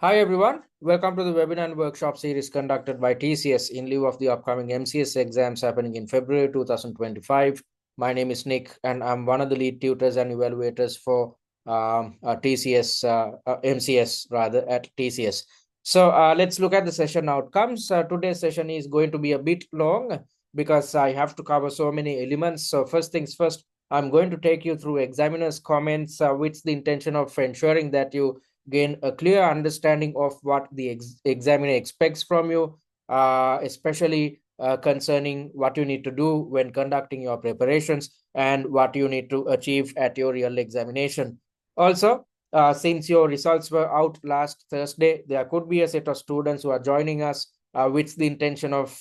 Hi everyone, welcome to the webinar and workshop series conducted by TCS in lieu of the upcoming MCS exams happening in February 2025. My name is Nick and I'm one of the lead tutors and evaluators for MCS rather at TCS. So let's look at the session outcomes. Today's session is going to be a bit long because I have to cover so many elements. So first things first, I'm going to take you through examiner's comments with the intention of ensuring that you gain a clear understanding of what the examiner expects from you, especially concerning what you need to do when conducting your preparations and what you need to achieve at your real examination. Also, since your results were out last Thursday, there could be a set of students who are joining us with the intention of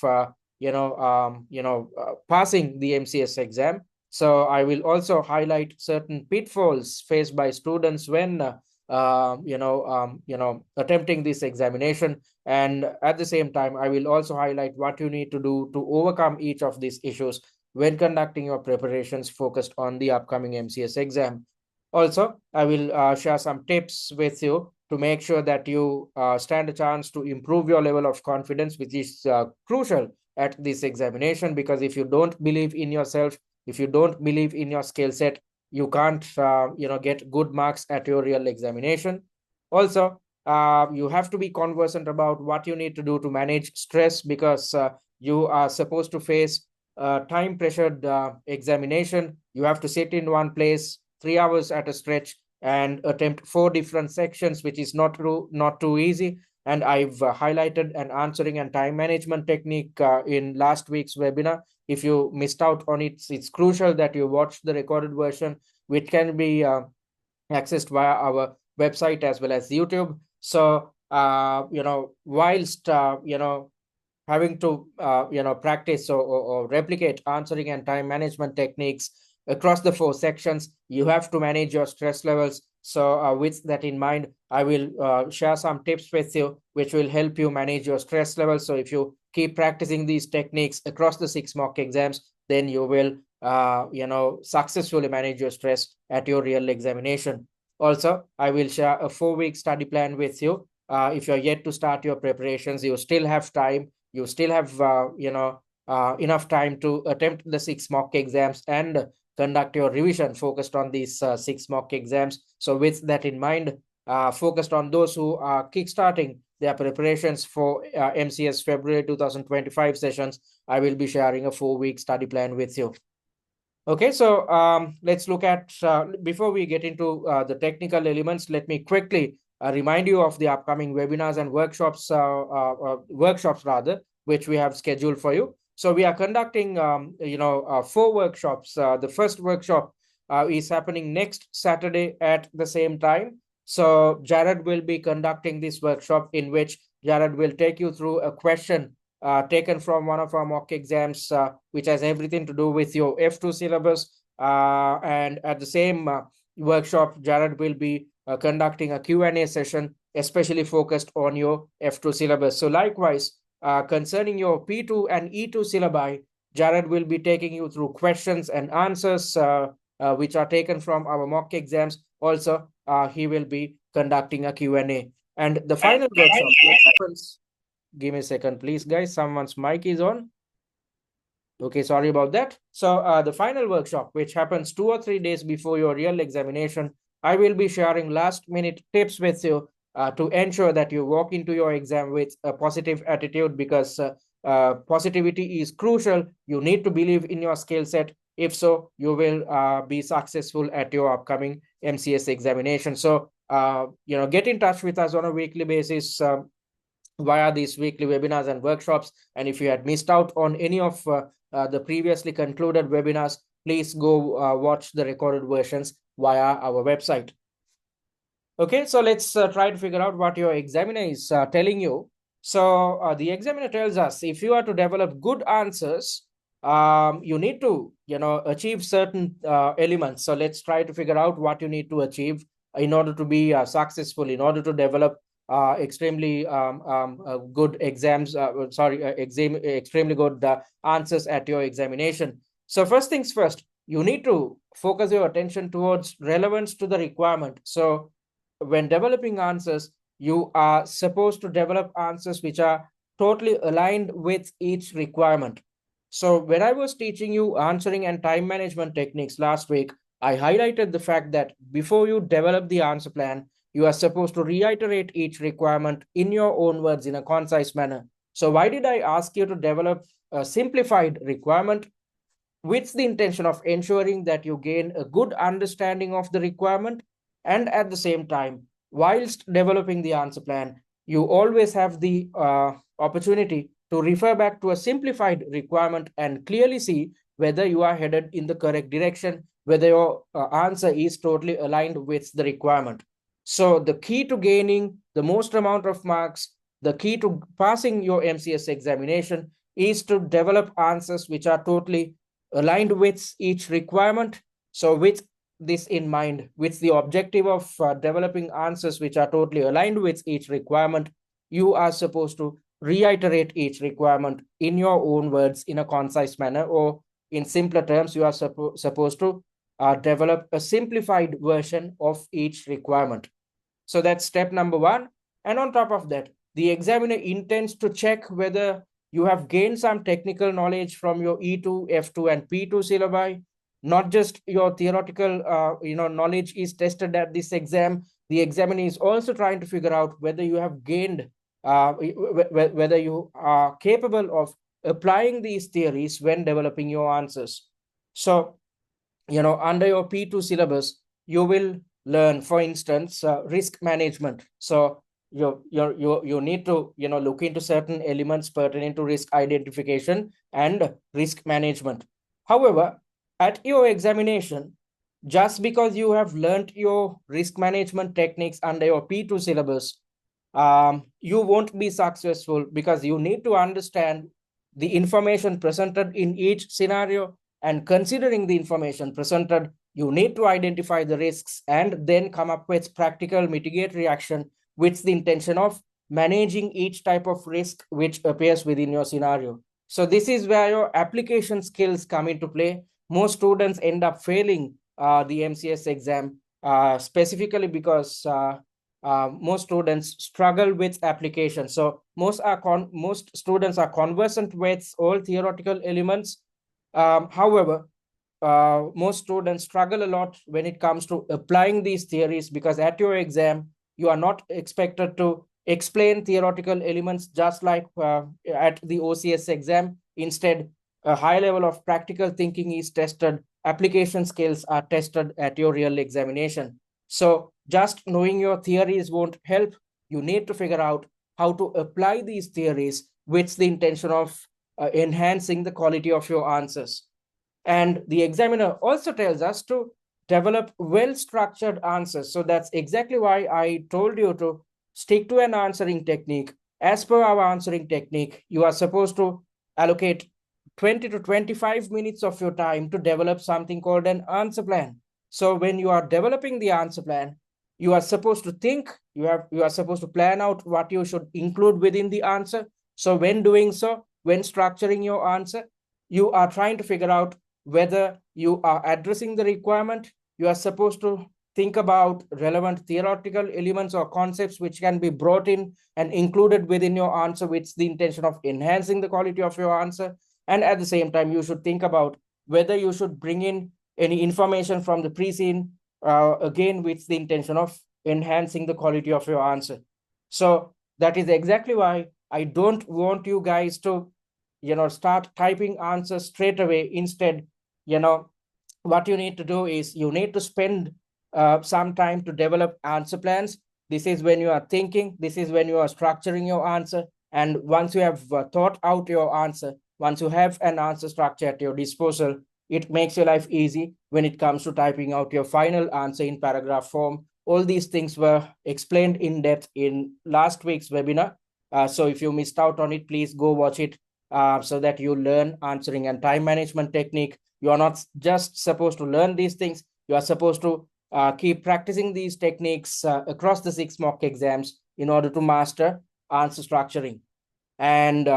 passing the MCS exam. So I will also highlight certain pitfalls faced by students when attempting this examination. And at the same time, I will also highlight what you need to do to overcome each of these issues when conducting your preparations focused on the upcoming MCS exam. Also, I will share some tips with you to make sure that you stand a chance to improve your level of confidence, which is crucial at this examination, because if you don't believe in yourself, if you don't believe in your skill set, you can't get good marks at your real examination. Also, you have to be conversant about what you need to do to manage stress, because you are supposed to face time pressured examination. You have to sit in one place 3 hours at a stretch and attempt 4 different sections, which is not too easy. And I've highlighted an answering and time management technique in last week's webinar. If you missed out on it, it's crucial that you watch the recorded version, which can be accessed via our website as well as YouTube. So, whilst, having to, practice or replicate answering and time management techniques across the 4 sections, you have to manage your stress levels. So with that in mind, I will share some tips with you, which will help you manage your stress levels. So if you keep practicing these techniques across the 6 mock exams, then you will, successfully manage your stress at your real examination. Also, I will share a 4-week study plan with you. If you're yet to start your preparations, you still have time. You still have, enough time to attempt the 6 mock exams and conduct your revision focused on these 6 mock exams. So with that in mind, focused on those who are kickstarting their preparations for MCS February 2025 sessions, I will be sharing a 4-week study plan with you. Okay, so let's look at, before we get into the technical elements, let me quickly remind you of the upcoming webinars and workshops rather, which we have scheduled for you. So we are conducting, 4 workshops. The first workshop is happening next Saturday at the same time. So Jared will be conducting this workshop, in which Jared will take you through a question taken from one of our mock exams, which has everything to do with your F2 syllabus. And at the same workshop, Jared will be conducting a Q&A session, especially focused on your F2 syllabus. So likewise, concerning your P2 and E2 syllabi, Jared will be taking you through questions and answers which are taken from our mock exams. Also, he will be conducting a Q&A. And the final workshop, which happens, give me a second, please, guys. Someone's mic is on. Okay, sorry about that. So the final workshop, which happens 2 or 3 days before your real examination, I will be sharing last minute tips with you to ensure that you walk into your exam with a positive attitude, because positivity is crucial. You need to believe in your skill set. If so, you will be successful at your upcoming MCS examination. So, get in touch with us on a weekly basis via these weekly webinars and workshops. And if you had missed out on any of the previously concluded webinars, please go watch the recorded versions via our website. Okay, so let's try to figure out what your examiner is telling you. So the examiner tells us, if you are to develop good answers, you need to, achieve certain elements. So let's try to figure out what you need to achieve in order to be successful, in order to develop extremely good extremely good answers at your examination. So first things first, you need to focus your attention towards relevance to the requirement. So when developing answers, you are supposed to develop answers which are totally aligned with each requirement. So when I was teaching you answering and time management techniques last week, I highlighted the fact that before you develop the answer plan, you are supposed to reiterate each requirement in your own words in a concise manner. So why did I ask you to develop a simplified requirement with the intention of ensuring that you gain a good understanding of the requirement, and at the same time, whilst developing the answer plan, you always have the opportunity to refer back to a simplified requirement and clearly see whether you are headed in the correct direction, whether your answer is totally aligned with the requirement. So the key to gaining the most amount of marks, the key to passing your MCS examination is to develop answers which are totally aligned with each requirement. So with this in mind, with the objective of developing answers which are totally aligned with each requirement, you are supposed to reiterate each requirement in your own words in a concise manner, or in simpler terms, you are supposed to develop a simplified version of each requirement. So that's step number one. And on top of that, the examiner intends to check whether you have gained some technical knowledge from your E2, F2, and P2 syllabi. Not just your theoretical knowledge is tested at this exam. The examiner is also trying to figure out whether you have gained, whether you are capable of applying these theories when developing your answers. So, under your P2 syllabus, you will learn, for instance, risk management. So you need to look into certain elements pertaining to risk identification and risk management. However, at your examination, just because you have learned your risk management techniques under your P2 syllabus, you won't be successful, because you need to understand the information presented in each scenario, and considering the information presented, you need to identify the risks and then come up with practical mitigatory action with the intention of managing each type of risk which appears within your scenario. So this is where your application skills come into play. Most students end up failing the MCS exam, specifically because most students struggle with application. So most students are conversant with all theoretical elements. However, most students struggle a lot when it comes to applying these theories, because at your exam, you are not expected to explain theoretical elements just like at the OCS exam. Instead, a high level of practical thinking is tested. Application skills are tested at your real examination. So just knowing your theories won't help. You need to figure out how to apply these theories with the intention of enhancing the quality of your answers. And the examiner also tells us to develop well-structured answers. So that's exactly why I told you to stick to an answering technique. As per our answering technique, you are supposed to allocate 20 to 25 minutes of your time to develop something called an answer plan. So when you are developing the answer plan, you are supposed to think, you are supposed to plan out what you should include within the answer. So when doing so, when structuring your answer, you are trying to figure out whether you are addressing the requirement. You are supposed to think about relevant theoretical elements or concepts which can be brought in and included within your answer with the intention of enhancing the quality of your answer. And at the same time, you should think about whether you should bring in any information from the pre-scene, again, with the intention of enhancing the quality of your answer. So that is exactly why I don't want you guys to, start typing answers straight away. Instead, what you need to do is you need to spend some time to develop answer plans. This is when you are thinking, this is when you are structuring your answer. And once you have thought out your answer, once you have an answer structure at your disposal, it makes your life easy when it comes to typing out your final answer in paragraph form. All these things were explained in depth in last week's webinar. So if you missed out on it, please go watch it so that you learn answering and time management technique. You are not just supposed to learn these things. You are supposed to keep practicing these techniques across the 6 mock exams in order to master answer structuring. And,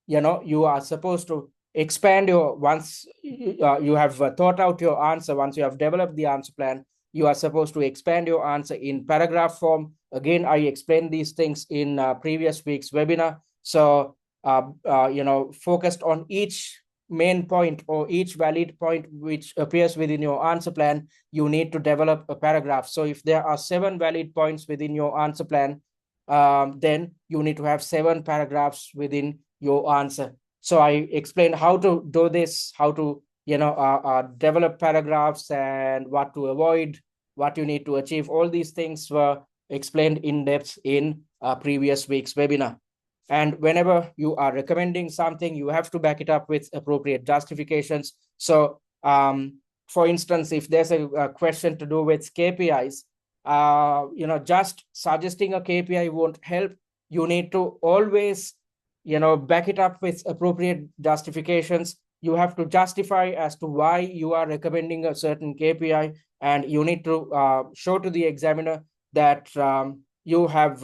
you are supposed to expand your, once you have thought out your answer, once you have developed the answer plan, you are supposed to expand your answer in paragraph form. Again, I explained these things in previous week's webinar. So, focused on each main point or each valid point which appears within your answer plan, you need to develop a paragraph. So if there are 7 valid points within your answer plan, then you need to have 7 paragraphs within your answer. So I explained how to do this, how to develop paragraphs and what to avoid, what you need to achieve. All these things were explained in depth in previous week's webinar. And whenever you are recommending something, you have to back it up with appropriate justifications. So, for instance, if there's a question to do with KPIs, just suggesting a KPI won't help. You need to always, back it up with appropriate justifications. You have to justify as to why you are recommending a certain KPI, and you need to show to the examiner that you have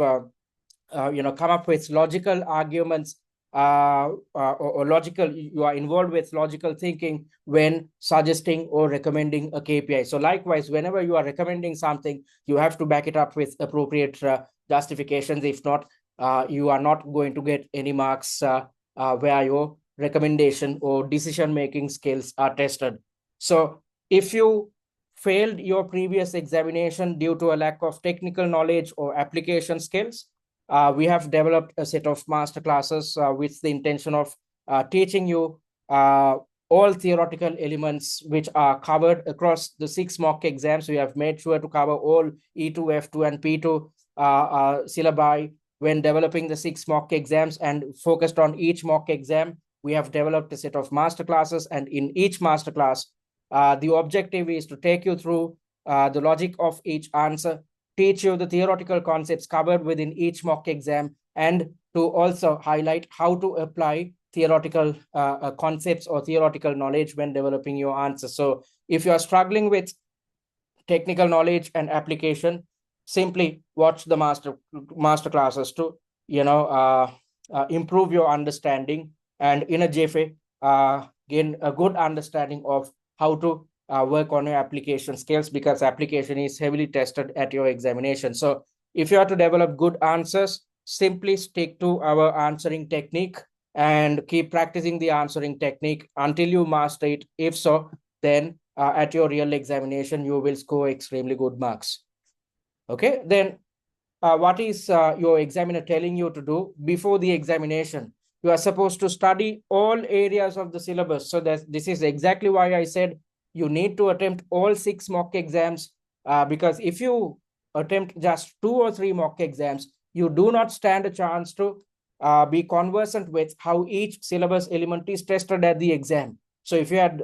come up with logical arguments or logical, you are involved with logical thinking when suggesting or recommending a KPI. So likewise, whenever you are recommending something, you have to back it up with appropriate justifications. If not, you are not going to get any marks where your recommendation or decision-making skills are tested. So if you failed your previous examination due to a lack of technical knowledge or application skills, we have developed a set of master classes with the intention of teaching you all theoretical elements which are covered across the 6 mock exams. We have made sure to cover all E2, F2, and P2 syllabi when developing the 6 mock exams, and focused on each mock exam. We have developed a set of master classes, and in each master class, the objective is to take you through the logic of each answer, teach you the theoretical concepts covered within each mock exam, and to also highlight how to apply theoretical concepts or theoretical knowledge when developing your answer. So if you are struggling with technical knowledge and application, simply watch the master classes to improve your understanding, and in a jiffy gain a good understanding of how to work on your application skills, because application is heavily tested at your examination. So if you are to develop good answers, simply stick to our answering technique and keep practicing the answering technique until you master it. If so, then at your real examination, you will score extremely good marks. Okay, then what is your examiner telling you to do before the examination? You are supposed to study all areas of the syllabus. So this is exactly why I said you need to attempt all 6 mock exams, because if you attempt just 2 or 3 mock exams, you do not stand a chance to be conversant with how each syllabus element is tested at the exam. So if you had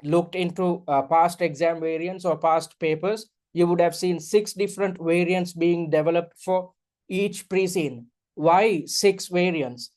looked into past exam variants or past papers, you would have seen 6 different variants being developed for each pre-scene. Why 6 variants?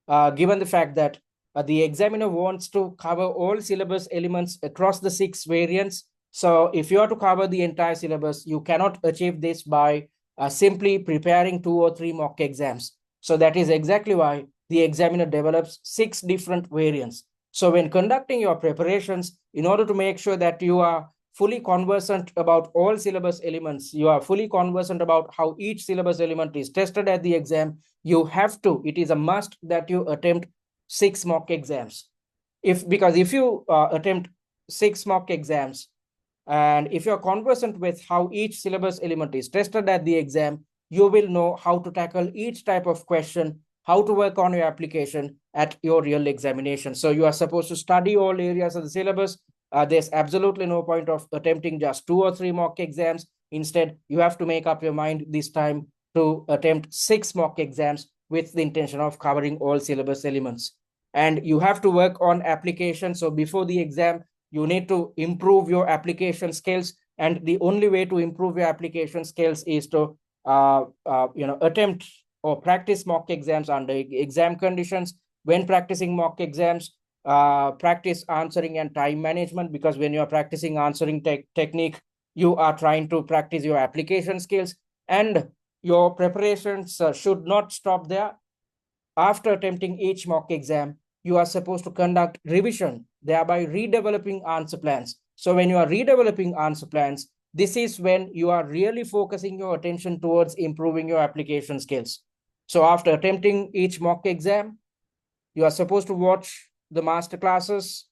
Given the fact that the examiner wants to cover all syllabus elements across the 6 variants. So if you are to cover the entire syllabus, you cannot achieve this by simply preparing 2 or 3 mock exams. So that is exactly why the examiner develops 6 different variants. So when conducting your preparations, in order to make sure that you are fully conversant about all syllabus elements, you are fully conversant about how each syllabus element is tested at the exam, you have to, it is a must that you attempt 6 mock exams. Because if you attempt 6 mock exams, and if you're conversant with how each syllabus element is tested at the exam, you will know how to tackle each type of question, how to work on your application at your real examination. So you are supposed to study all areas of the syllabus. There's absolutely no point of attempting just 2 or 3 mock exams. Instead, you have to make up your mind this time to attempt 6 mock exams with the intention of covering all syllabus elements. And you have to work on application. So before the exam, you need to improve your application skills. And the only way to improve your application skills is to attempt or practice mock exams under exam conditions. When practicing mock exams, practice answering and time management, because when you are practicing answering technique, you are trying to practice your application skills, and your preparations should not stop there. After attempting each mock exam, you are supposed to conduct revision, thereby redeveloping answer plans. So when you are redeveloping answer plans, this is when you are really focusing your attention towards improving your application skills. So after attempting each mock exam, you are supposed to watch the master classes.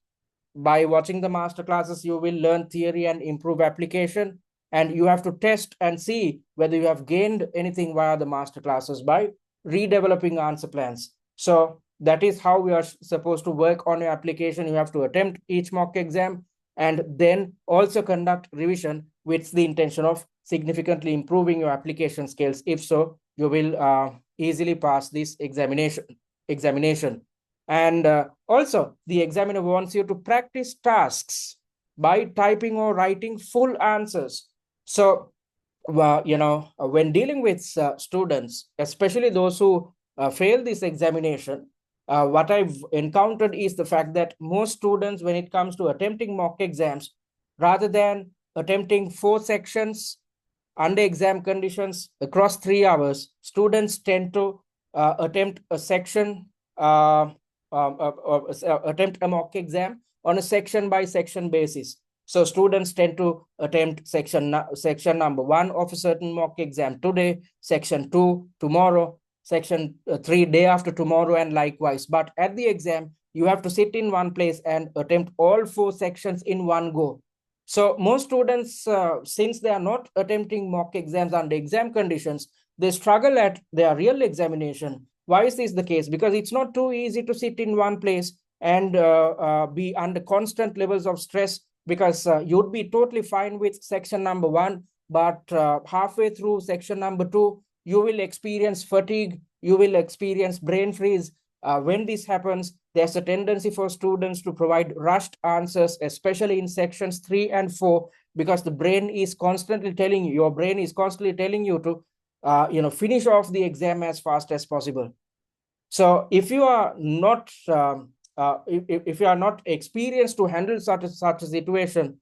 By watching the master classes, you will learn theory and improve application. And you have to test and see whether you have gained anything via the master classes by redeveloping answer plans. So that is how we are supposed to work on your application. You have to attempt each mock exam and then also conduct revision with the intention of significantly improving your application skills. If so, you will easily pass this examination. And also, the examiner wants you to practice tasks by typing or writing full answers. So, when dealing with students, especially those who fail this examination, what I've encountered is the fact that most students, when it comes to attempting mock exams, rather than attempting 4 sections under exam conditions across 3 hours, students tend to attempt a section, attempt a mock exam on a section by section basis. So students tend to attempt section number 1 of a certain mock exam today, section 2 tomorrow, section 3 day after tomorrow, and likewise. But at the exam, you have to sit in one place and attempt all 4 sections in one go. So most students, since they are not attempting mock exams under exam conditions, they struggle at their real examination. Why is this the case? Because it's not too easy to sit in one place and be under constant levels of stress, because you'd be totally fine with section number 1, but halfway through section number 2, you will experience fatigue, you will experience brain freeze. When this happens, there's a tendency for students to provide rushed answers, especially in sections 3 and 4, because the brain is constantly telling you, your brain is constantly telling you to finish off the exam as fast as possible. So if you are not if you are not experienced to handle such a situation,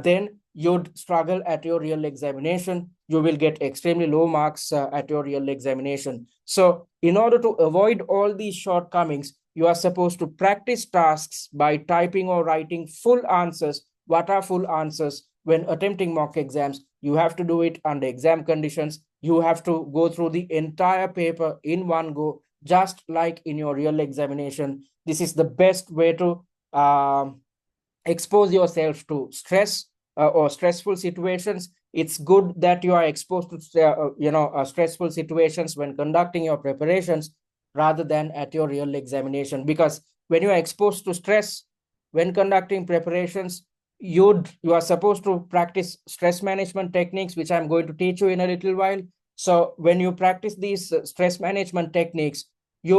then you'd struggle at your real examination. You will get extremely low marks at your real examination. So in order to avoid all these shortcomings, you are supposed to practice tasks by typing or writing full answers. What are full answers? When attempting mock exams, you have to do it under exam conditions. You have to go through the entire paper in one go, just like in your real examination. This is the best way to expose yourself to stress or stressful situations. It's good that you are exposed to stressful situations when conducting your preparations rather than at your real examination, because when you are exposed to stress when conducting preparations, you are supposed to practice stress management techniques, which I'm going to teach you in a little while. So when you practice these stress management techniques, you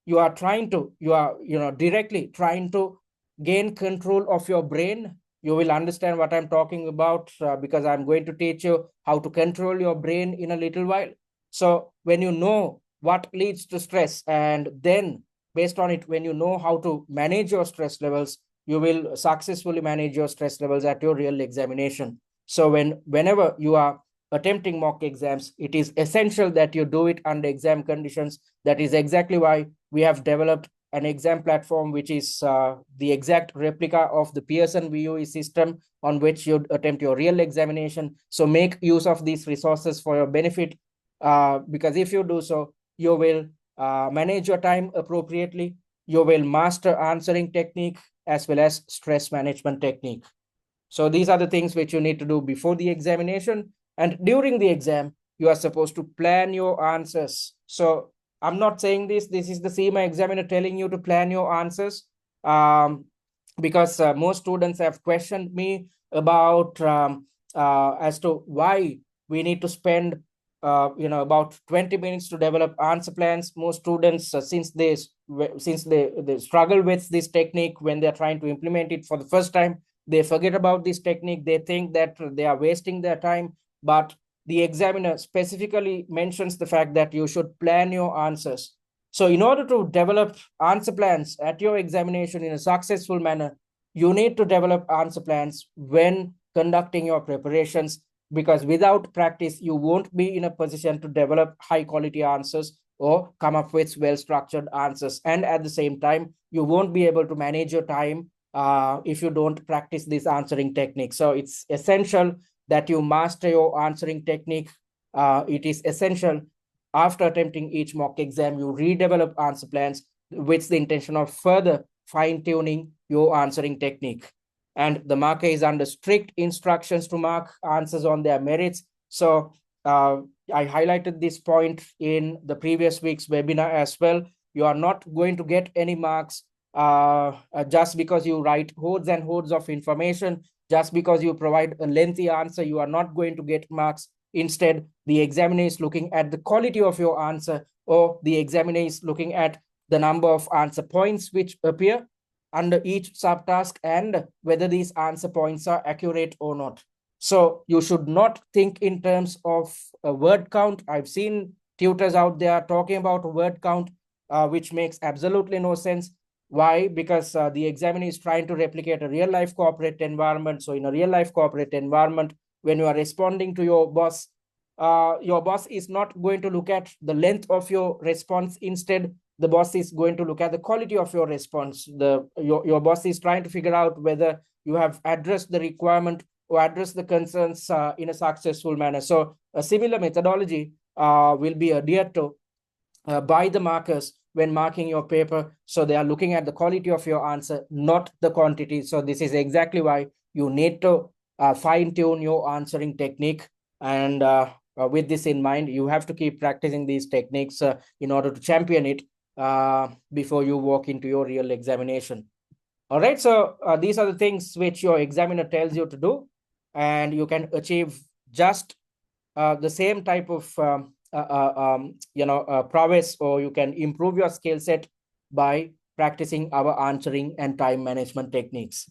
are directly trying to gain control of your brain. You will understand what I'm talking about because I'm going to teach you how to control your brain in a little while. So when you know what leads to stress, and then based on it, when you know how to manage your stress levels, you will successfully manage your stress levels at your real examination. So whenever you are attempting mock exams, it is essential that you do it under exam conditions. That is exactly why we have developed an exam platform, which is the exact replica of the Pearson VUE system on which you attempt your real examination. So make use of these resources for your benefit, because if you do so, you will manage your time appropriately. You will master answering technique as well as stress management technique. So these are the things which you need to do before the examination. And during the exam, you are supposed to plan your answers. So I'm not saying this is the CIMA examiner telling you to plan your answers, because most students have questioned me about as to why we need to spend about 20 minutes to develop answer plans. Most students, since they struggle with this technique when they're trying to implement it for the first time, they forget about this technique. They think that they are wasting their time, but the examiner specifically mentions the fact that you should plan your answers. So in order to develop answer plans at your examination in a successful manner, you need to develop answer plans when conducting your preparations, because without practice, you won't be in a position to develop high quality answers or come up with well-structured answers. And at the same time, you won't be able to manage your time if you don't practice this answering technique. So it's essential that you master your answering technique. It is essential after attempting each mock exam, you redevelop answer plans with the intention of further fine-tuning your answering technique. And the marker is under strict instructions to mark answers on their merits. So I highlighted this point in the previous week's webinar as well. You are not going to get any marks just because you write hordes and hordes of information. Just because you provide a lengthy answer, you are not going to get marks. Instead, the examiner is looking at the quality of your answer, or the examiner is looking at the number of answer points which appear under each subtask and whether these answer points are accurate or not. So you should not think in terms of a word count. I've seen tutors out there talking about a word count, which makes absolutely no sense. Why? Because the examiner is trying to replicate a real life corporate environment. So in a real life corporate environment, when you are responding to your boss is not going to look at the length of your response. Instead, the boss is going to look at the quality of your response. Your boss is trying to figure out whether you have addressed the requirement or addressed the concerns in a successful manner. So a similar methodology will be adhered to by the markers when marking your paper. So they are looking at the quality of your answer, not the quantity. So this is exactly why you need to fine-tune your answering technique. And with this in mind, you have to keep practicing these techniques in order to champion it before you walk into your real examination. All right, so these are the things which your examiner tells you to do, and you can achieve just the same type of prowess, or you can improve your skill set by practicing our answering and time management techniques.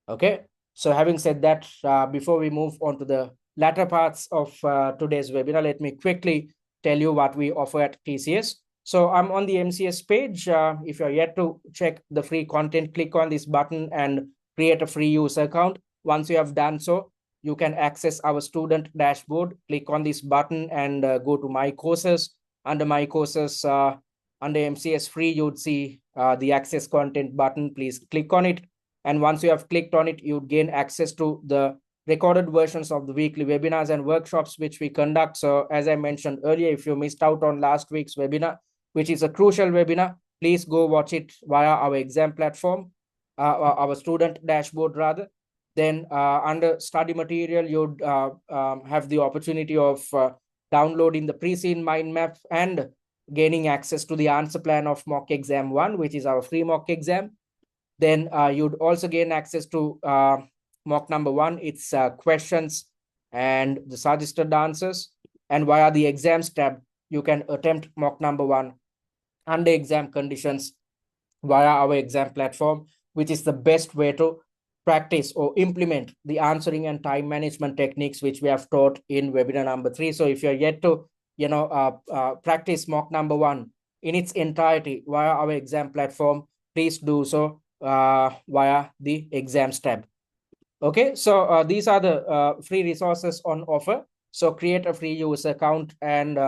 Okay, so having said that, before we move on to the latter parts of today's webinar, let me quickly tell you what we offer at TCS. So I'm on the MCS page. If you're yet to check the free content, click on this button and create a free user account. Once you have done so, you can access our student dashboard. Click on this button and go to My Courses. Under My Courses, under MCS Free, you'd see the Access Content button. Please click on it. And once you have clicked on it, you'd gain access to the recorded versions of the weekly webinars and workshops which we conduct. So as I mentioned earlier, if you missed out on last week's webinar, which is a crucial webinar, please go watch it via our exam platform, our student dashboard rather. Then under study material, you'd have the opportunity of downloading the pre-seen mind map and gaining access to the answer plan of mock exam 1, which is our free mock exam. Then you'd also gain access to mock number 1, its questions and the suggested answers. And via the exams tab, you can attempt mock number 1 under exam conditions via our exam platform, which is the best way to practice or implement the answering and time management techniques which we have taught in webinar number 3. So if you're yet to practice mock number 1 in its entirety via our exam platform, please do so via the exams tab. Okay, so these are the free resources on offer. So create a free user account and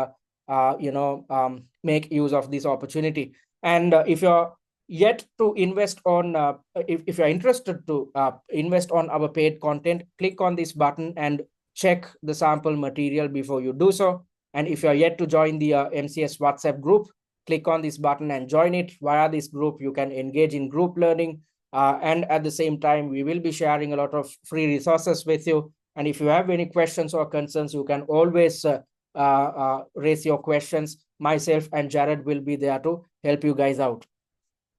make use of this opportunity. And if you're yet to invest on, if you're interested to invest on our paid content, click on this button and check the sample material before you do so. And if you're yet to join the MCS WhatsApp group, click on this button and join it. Via this group, you can engage in group learning. And at the same time, we will be sharing a lot of free resources with you. And if you have any questions or concerns, you can always raise your questions. Myself and Jared will be there to help you guys out.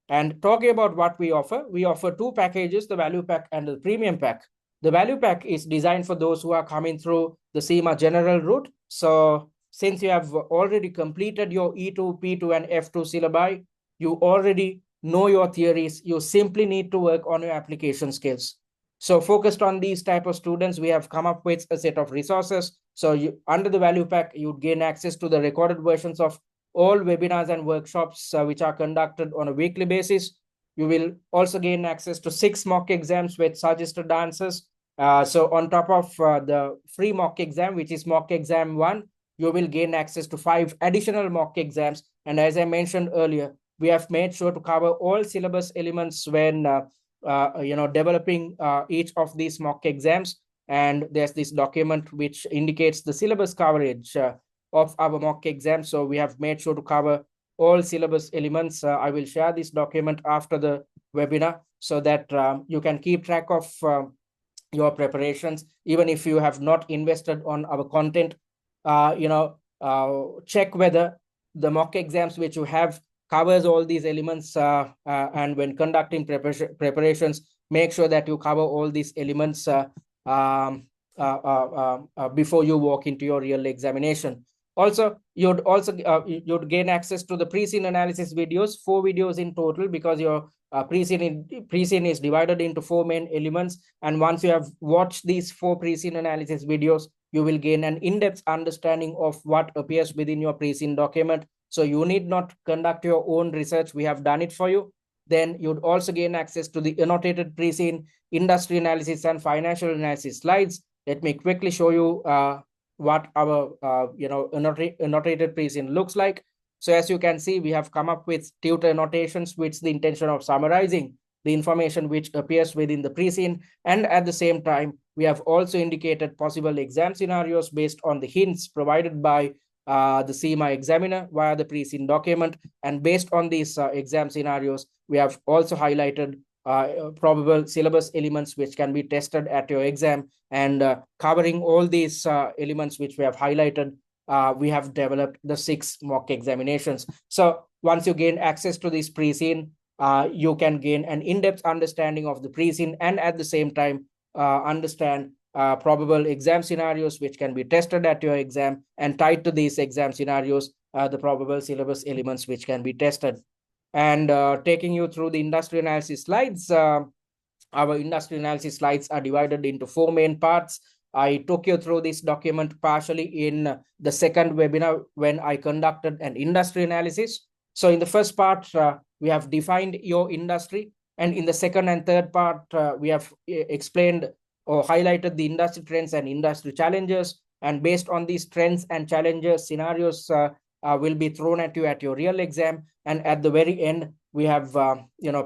And talking about what we offer 2 packages, the value pack and the premium pack. The value pack is designed for those who are coming through the CIMA general route. So since you have already completed your E2, P2 and F2 syllabi, you already know your theories. You simply need to work on your application skills. So focused on these type of students, we have come up with a set of resources. So under the value pack, you gain access to the recorded versions of all webinars and workshops which are conducted on a weekly basis. You will also gain access to 6 mock exams with suggested answers. So on top of the free mock exam, which is mock exam 1, you will gain access to 5 additional mock exams. And as I mentioned earlier, we have made sure to cover all syllabus elements when developing each of these mock exams. And there's this document which indicates the syllabus coverage of our mock exam. So we have made sure to cover all syllabus elements. I will share this document after the webinar so that you can keep track of your preparations. Even if you have not invested on our content, check whether the mock exams which you have covers all these elements, and when conducting preparations, make sure that you cover all these elements before you walk into your real examination. Also, you'd gain access to the pre-scene analysis videos, 4 videos in total, because your pre-scene is divided into 4 main elements. And once you have watched these 4 pre-scene analysis videos, you will gain an in-depth understanding of what appears within your pre-scene document. So you need not conduct your own research. We have done it for you. Then you'd also gain access to the annotated pre-scene, industry analysis, and financial analysis slides. Let me quickly show you what our annotated pre-scene looks like. So as you can see, we have come up with tutor annotations with the intention of summarizing the information which appears within the pre-scene. And at the same time, we have also indicated possible exam scenarios based on the hints provided by the CIMA examiner via the pre-scene document. And based on these exam scenarios, we have also highlighted probable syllabus elements which can be tested at your exam. And covering all these elements which we have highlighted, we have developed the 6 mock examinations. So once you gain access to this pre-scene, you can gain an in-depth understanding of the pre-scene, and at the same time understand probable exam scenarios which can be tested at your exam, and tied to these exam scenarios, the probable syllabus elements which can be tested. And taking you through the industry analysis slides, our industry analysis slides are divided into 4 main parts. I took you through this document partially in the second webinar when I conducted an industry analysis. So in the first part, we have defined your industry. And in the second and third part, we have explained or highlighted the industry trends and industry challenges. And based on these trends and challenges, scenarios will be thrown at you at your real exam. And at the very end, we have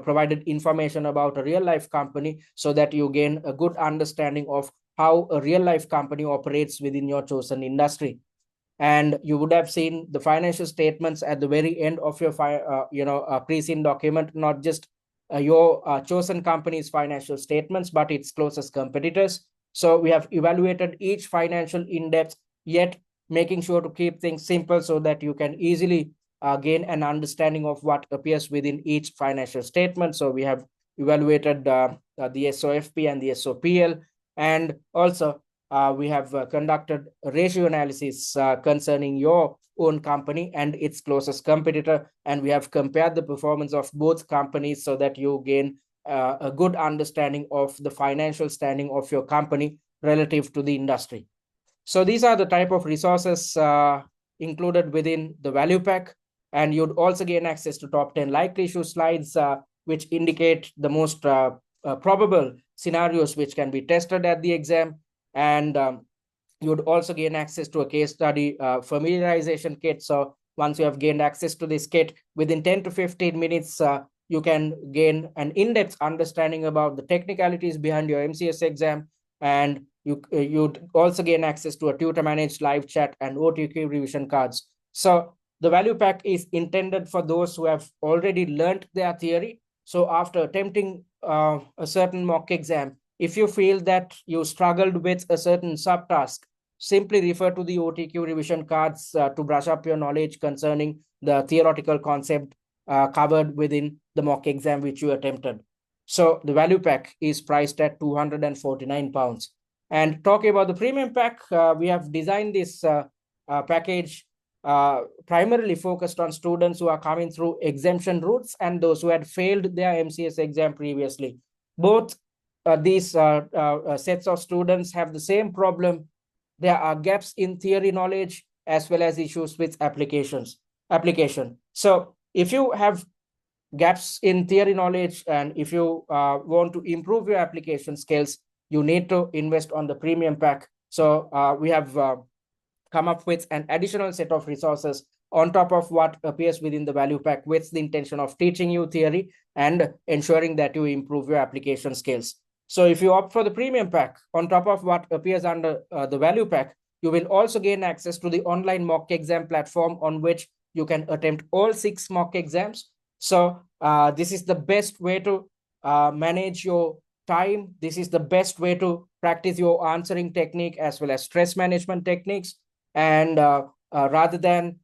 provided information about a real life company so that you gain a good understanding of how a real life company operates within your chosen industry. And you would have seen the financial statements at the very end of your pre-scene document, not just your chosen company's financial statements, but its closest competitors. So we have evaluated each financial in depth, yet making sure to keep things simple so that you can easily gain an understanding of what appears within each financial statement. So we have evaluated the SOFP and the SOPL, and also we have conducted a ratio analysis concerning your own company and its closest competitor, and we have compared the performance of both companies so that you gain a good understanding of the financial standing of your company relative to the industry. So these are the type of resources included within the value pack. And you'd also gain access to top 10 likely issue slides, which indicate the most probable scenarios which can be tested at the exam. And you'd also gain access to a case study familiarization kit. So once you have gained access to this kit, within 10 to 15 minutes, you can gain an in-depth understanding about the technicalities behind your MCS exam. And you'd also gain access to a tutor-managed live chat and OTQ revision cards. So the value pack is intended for those who have already learned their theory. So after attempting a certain mock exam, if you feel that you struggled with a certain subtask, simply refer to the OTQ revision cards to brush up your knowledge concerning the theoretical concept covered within the mock exam which you attempted. So the value pack is priced at £249. And talking about the premium pack, we have designed this package primarily focused on students who are coming through exemption routes and those who had failed their MCS exam previously. Both these sets of students have the same problem. There are gaps in theory knowledge as well as issues with application. So if you have gaps in theory knowledge and if you want to improve your application skills, you need to invest on the premium pack. So we have come up with an additional set of resources on top of what appears within the value pack, with the intention of teaching you theory and ensuring that you improve your application skills. So if you opt for the premium pack, on top of what appears under the value pack, you will also gain access to the online mock exam platform on which you can attempt all 6 mock exams. So this is the best way to manage your time. This is the best way to practice your answering technique as well as stress management techniques. And rather than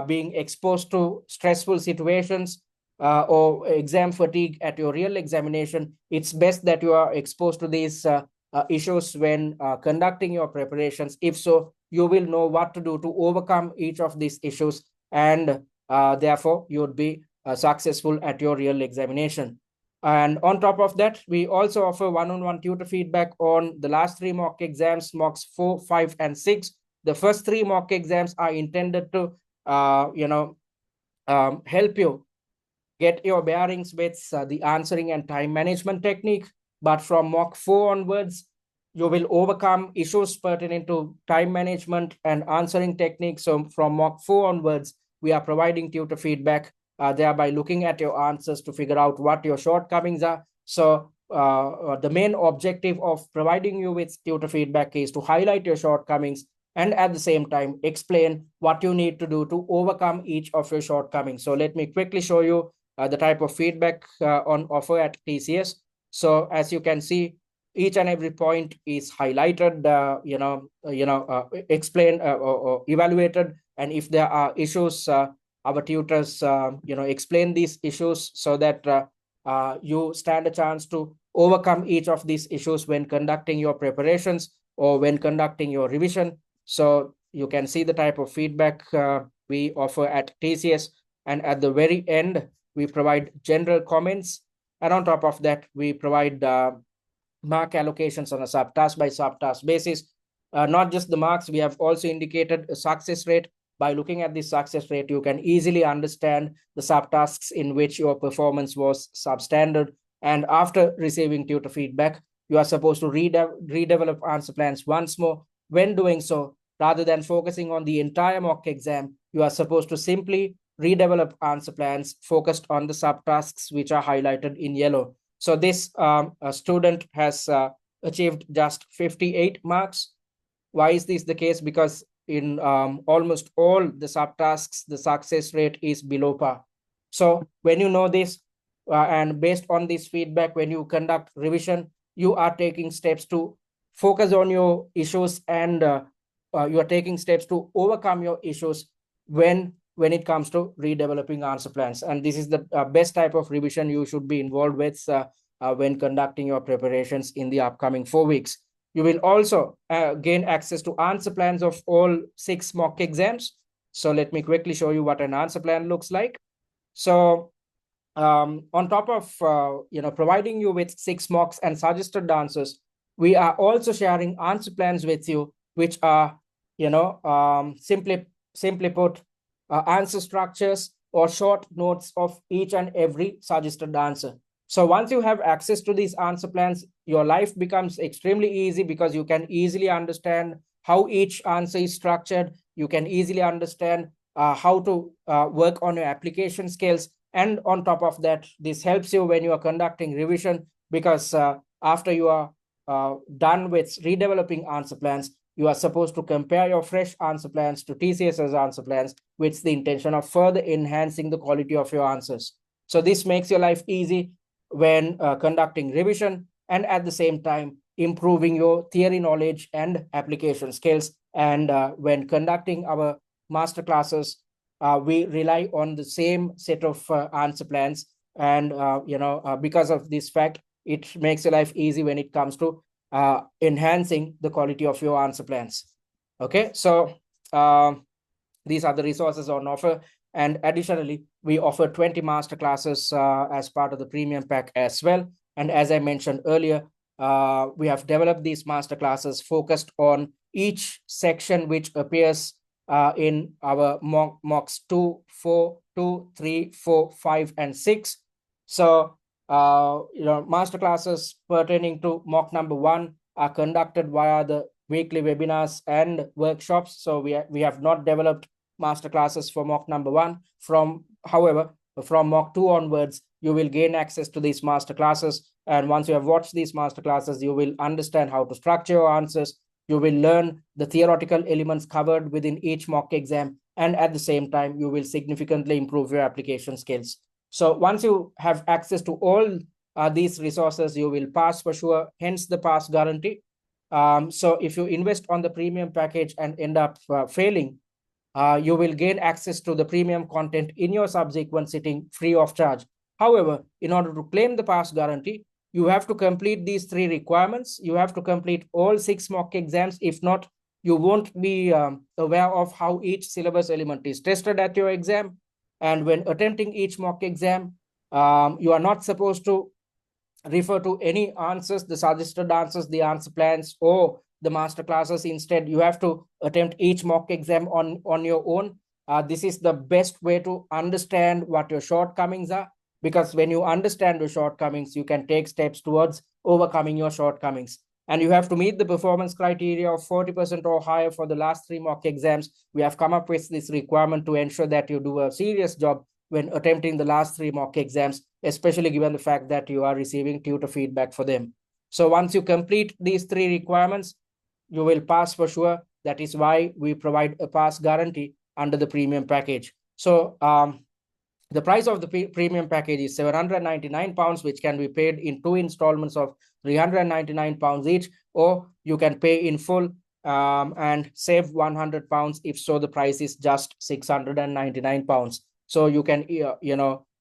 being exposed to stressful situations or exam fatigue at your real examination, it's best that you are exposed to these issues when conducting your preparations. If so, you will know what to do to overcome each of these issues, and therefore you would be successful at your real examination. And on top of that, we also offer one-on-one tutor feedback on the last 3 mock exams, mocks 4, 5, and 6. The first 3 mock exams are intended to, help you get your bearings with the answering and time management technique. But from mock 4 onwards, you will overcome issues pertaining to time management and answering techniques. So from mock 4 onwards, we are providing tutor feedback, thereby looking at your answers to figure out what your shortcomings are. So the main objective of providing you with tutor feedback is to highlight your shortcomings and at the same time explain what you need to do to overcome each of your shortcomings. So let me quickly show you the type of feedback on offer at TCS. So as you can see, each and every point is highlighted, explained or evaluated. And if there are issues, our tutors, explain these issues so that you stand a chance to overcome each of these issues when conducting your preparations or when conducting your revision. So you can see the type of feedback we offer at TCS. And at the very end, we provide general comments. And on top of that, we provide mark allocations on a subtask by subtask basis. Not just the marks, we have also indicated a success rate. By looking at this success rate, you can easily understand the subtasks in which your performance was substandard. And after receiving tutor feedback, you are supposed to redevelop answer plans once more. When doing so, rather than focusing on the entire mock exam, you are supposed to simply redevelop answer plans focused on the subtasks which are highlighted in yellow. So this student has achieved just 58 marks. Why is this the case? Because in almost all the subtasks, the success rate is below par. So when you know this, and based on this feedback, when you conduct revision, you are taking steps to focus on your issues, and you are taking steps to overcome your issues when it comes to redeveloping answer plans. And this is the best type of revision you should be involved with when conducting your preparations in the upcoming 4 weeks. You will also gain access to answer plans of all 6 mock exams. So let me quickly show you what an answer plan looks like. So on top of providing you with 6 mocks and suggested answers, we are also sharing answer plans with you, which are simply put, answer structures or short notes of each and every suggested answer. So once you have access to these answer plans, your life becomes extremely easy because you can easily understand how each answer is structured. You can easily understand how to work on your application skills. And on top of that, this helps you when you are conducting revision, because after you are done with redeveloping answer plans, you are supposed to compare your fresh answer plans to TCS's answer plans with the intention of further enhancing the quality of your answers. So this makes your life easy when conducting revision, and at the same time improving your theory knowledge and application skills. And when conducting our master classes, we rely on the same set of answer plans. And because of this fact, it makes your life easy when it comes to enhancing the quality of your answer plans. Okay, so these are the resources on offer. And additionally, we offer 20 master classes as part of the premium pack as well. And as I mentioned earlier, we have developed these master classes focused on each section which appears in our mocks 2, 4, 2, 3, 4, 5, and 6. So, master classes pertaining to mock number 1 are conducted via the weekly webinars and workshops. So we have not developed master classes for mock number 1. However, from mock 2 onwards, you will gain access to these master classes. And once you have watched these master classes, you will understand how to structure your answers. You will learn the theoretical elements covered within each mock exam. And at the same time, you will significantly improve your application skills. So once you have access to all these resources, you will pass for sure, hence the pass guarantee. So if you invest on the premium package and end up failing, you will gain access to the premium content in your subsequent sitting free of charge. However, in order to claim the pass guarantee, you have to complete these 3 requirements. You have to complete all 6 mock exams. If not, you won't be aware of how each syllabus element is tested at your exam. And when attempting each mock exam, you are not supposed to refer to any answers, the suggested answers, the answer plans, or the master classes. Instead, you have to attempt each mock exam on your own. This is the best way to understand what your shortcomings are, because when you understand your shortcomings, you can take steps towards overcoming your shortcomings. And you have to meet the performance criteria of 40% or higher for the last 3 mock exams. We have come up with this requirement to ensure that you do a serious job when attempting the last 3 mock exams, especially given the fact that you are receiving tutor feedback for them. So once you complete these 3 requirements, you will pass for sure. That is why we provide a pass guarantee under the premium package. So the price of the premium package is £799, which can be paid in 2 installments of £399 each, or you can pay in full and save £100. If so, the price is just £699. So you can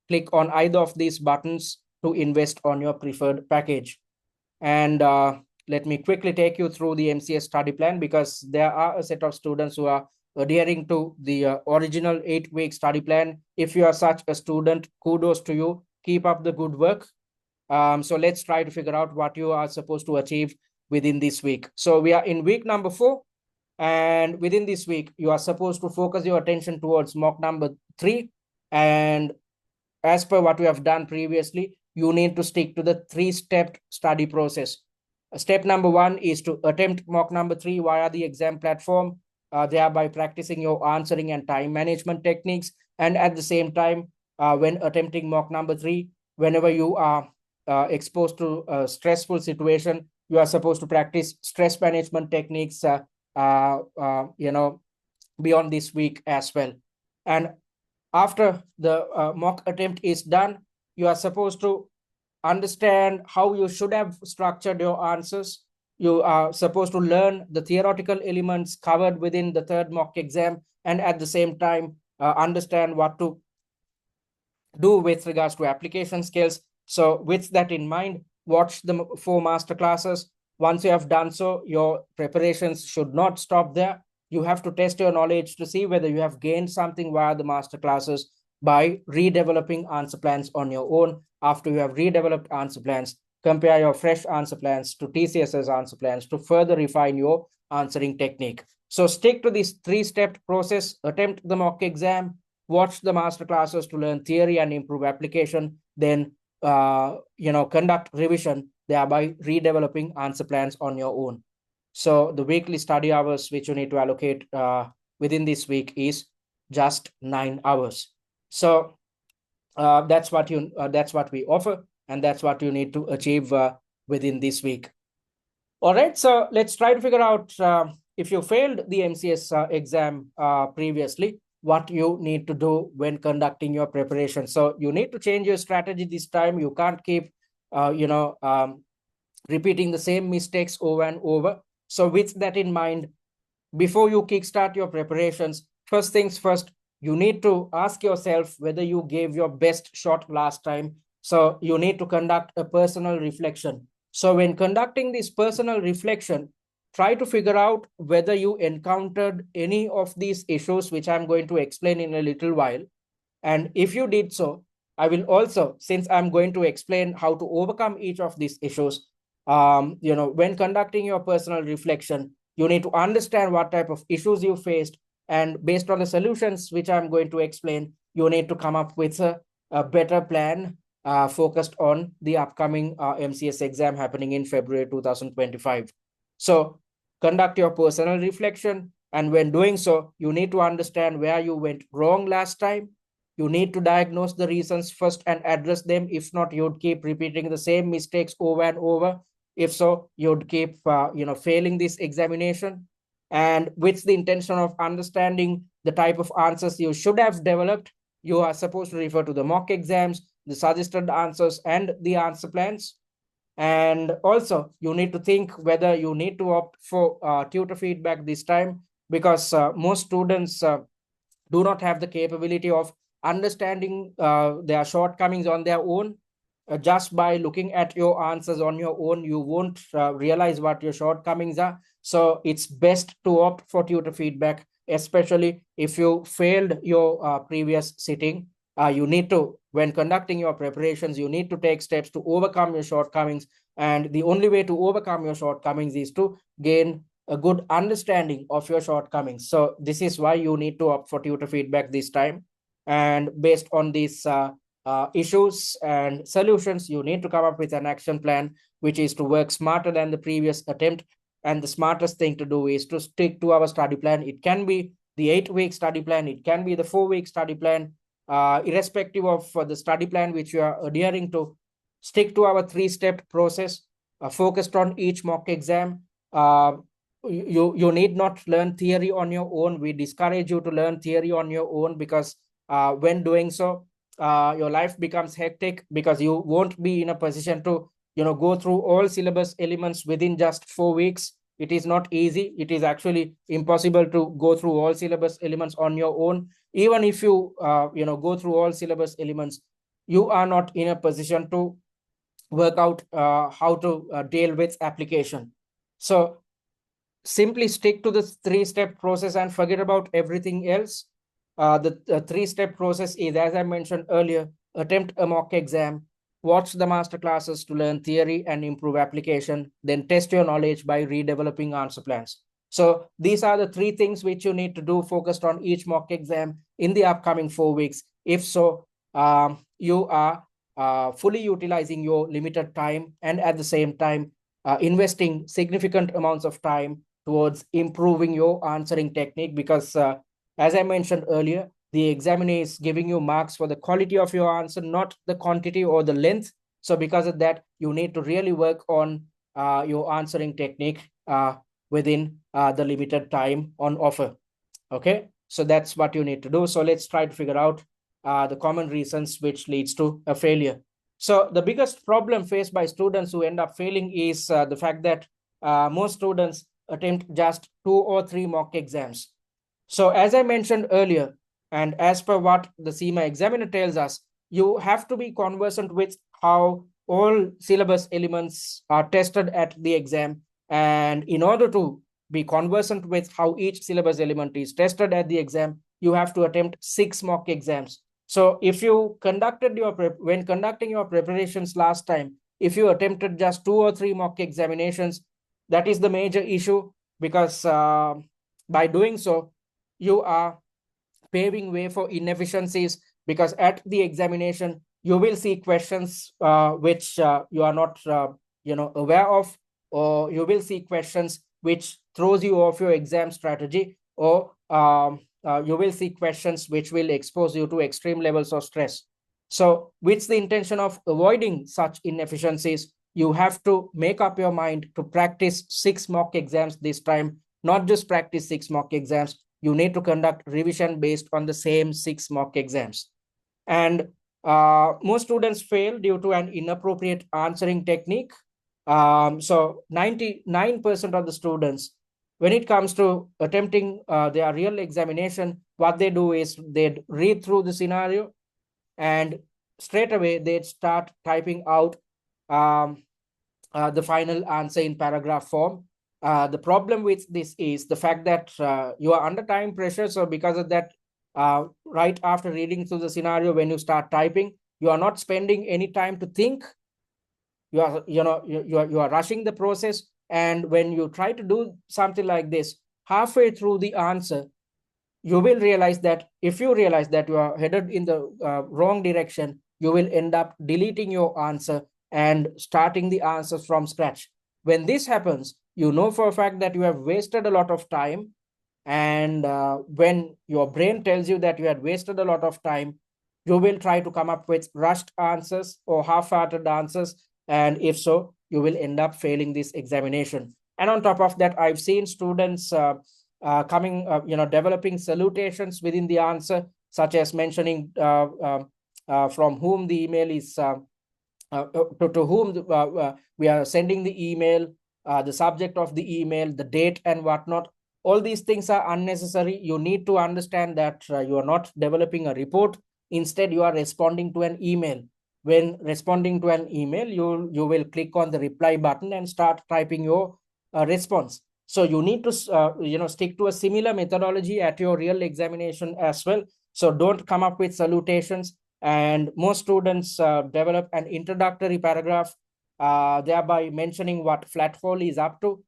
click on either of these buttons to invest on your preferred package. And let me quickly take you through the MCS study plan, because there are a set of students who are adhering to the original 8-week study plan. If you are such a student, kudos to you. Keep up the good work. So let's try to figure out what you are supposed to achieve within this week. So we are in week number 4. And within this week, you are supposed to focus your attention towards mock number 3. And as per what we have done previously, you need to stick to the 3-step study process. Step number 1 is to attempt mock number 3 via the exam platform, thereby practicing your answering and time management techniques. And at the same time, when attempting mock number 3, whenever you are exposed to a stressful situation, you are supposed to practice stress management techniques, beyond this week as well. And after the mock attempt is done, you are supposed to understand how you should have structured your answers. You are supposed to learn the theoretical elements covered within the 3rd mock exam, and at the same time, understand what to do with regards to application skills. So with that in mind, watch the 4 master classes. Once you have done so, your preparations should not stop there. You have to test your knowledge to see whether you have gained something via the master classes by redeveloping answer plans on your own. After you have redeveloped answer plans, compare your fresh answer plans to TCS's answer plans to further refine your answering technique. So stick to this 3-step process. Attempt the mock exam, watch the master classes to learn theory and improve application, then conduct revision, thereby redeveloping answer plans on your own. So the weekly study hours which you need to allocate within this week is just 9 hours. So that's what we offer, and that's what you need to achieve within this week. All right, so let's try to figure out if you failed the MCS exam previously, what you need to do when conducting your preparation. So you need to change your strategy this time. You can't keep repeating the same mistakes over and over. So with that in mind, before you kickstart your preparations, first things first, you need to ask yourself whether you gave your best shot last time. So you need to conduct a personal reflection. So when conducting this personal reflection, try to figure out whether you encountered any of these issues, which I'm going to explain in a little while. And if you did so, I will also, since I'm going to explain how to overcome each of these issues, when conducting your personal reflection, you need to understand what type of issues you faced. And based on the solutions which I'm going to explain, you need to come up with a better plan focused on the upcoming MCS exam happening in February 2025. So conduct your personal reflection. And when doing so, you need to understand where you went wrong last time. You need to diagnose the reasons first and address them. If not, you'd keep repeating the same mistakes over and over. If so, you'd keep failing this examination. And with the intention of understanding the type of answers you should have developed, you are supposed to refer to the mock exams, the suggested answers, and the answer plans. And also, you need to think whether you need to opt for tutor feedback this time, because most students do not have the capability of understanding their shortcomings on their own. Just by looking at your answers on your own, you won't realize what your shortcomings are. So it's best to opt for tutor feedback, especially if you failed your previous sitting. You need to, when conducting your preparations, you need to take steps to overcome your shortcomings. And the only way to overcome your shortcomings is to gain a good understanding of your shortcomings. So this is why you need to opt for tutor feedback this time. And based on these issues and solutions, you need to come up with an action plan, which is to work smarter than the previous attempt. And the smartest thing to do is to stick to our study plan. It can be the 8-week study plan, it can be the 4-week study plan, irrespective of the study plan which you are adhering to. Stick to our 3-step process, focused on each mock exam. You need not learn theory on your own. We discourage you to learn theory on your own, because when doing so, your life becomes hectic, because you won't be in a position to go through all syllabus elements within just 4 weeks. It is not easy. It is actually impossible to go through all syllabus elements on your own. Even if you go through all syllabus elements, you are not in a position to work out how to deal with application. So simply stick to the 3-step process and forget about everything else. The 3-step process is, as I mentioned earlier: attempt a mock exam, watch the master classes to learn theory and improve application, then test your knowledge by redeveloping answer plans. So these are the 3 things which you need to do, focused on each mock exam in the upcoming 4 weeks. If so, you are fully utilizing your limited time, and at the same time investing significant amounts of time towards improving your answering technique. Because as I mentioned earlier, the examiner is giving you marks for the quality of your answer, not the quantity or the length. So because of that, you need to really work on your answering technique within the limited time on offer. Okay, so that's what you need to do. So let's try to figure out the common reasons which leads to a failure. So the biggest problem faced by students who end up failing is the fact that most students attempt just 2 or 3 mock exams. So as I mentioned earlier, and as per what the CIMA examiner tells us, you have to be conversant with how all syllabus elements are tested at the exam. And in order to be conversant with how each syllabus element is tested at the exam, you have to attempt 6 mock exams. So if you conducted when conducting your preparations last time, if you attempted just 2 or 3 mock examinations, that is the major issue, because by doing so, you are paving way for inefficiencies. Because at the examination, you will see questions which you are not aware of, or you will see questions which throws you off your exam strategy, or you will see questions which will expose you to extreme levels of stress. So with the intention of avoiding such inefficiencies, you have to make up your mind to practice 6 mock exams this time. Not just practice 6 mock exams, you need to conduct revision based on the same 6 mock exams. And most students fail due to an inappropriate answering technique. So 99% of the students, when it comes to attempting their real examination, what they do is they'd read through the scenario, and straight away they'd start typing out the final answer in paragraph form. The problem with this is the fact that you are under time pressure. So because of that, right after reading through the scenario, when you start typing, you are not spending any time to think. You are rushing the process. And when you try to do something like this halfway through the answer, you will realize that if you realize that you are headed in the wrong direction, you will end up deleting your answer and starting the answers from scratch. When this happens, you know for a fact that you have wasted a lot of time. And when your brain tells you that you had wasted a lot of time, you will try to come up with rushed answers or half-hearted answers. And if so, you will end up failing this examination. And on top of that, I've seen students developing salutations within the answer, such as mentioning from whom the email is, to whom we are sending the email, the subject of the email, the date, and whatnot. All these things are unnecessary. You need to understand that you are not developing a report. Instead, you are responding to an email. When responding to an email, you will click on the reply button and start typing your response. So you need to stick to a similar methodology at your real examination as well. So don't come up with salutations. And most students develop an introductory paragraph, thereby mentioning what flat hole is up to.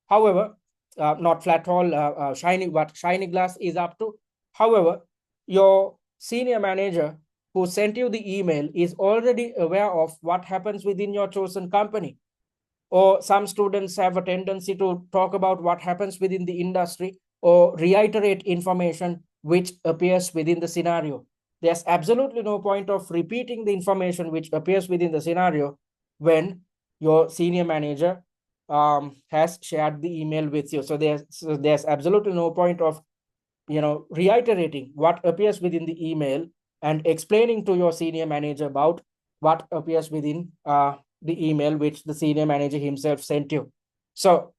However, not flat hole, what Shinyglas is up to. However, your senior manager who sent you the email is already aware of what happens within your chosen company. Or some students have a tendency to talk about what happens within the industry or reiterate information which appears within the scenario. There's absolutely no point of repeating the information which appears within the scenario when your senior manager has shared the email with you. So there's absolutely no point of reiterating what appears within the email and explaining to your senior manager about what appears within the email which the senior manager himself sent you. So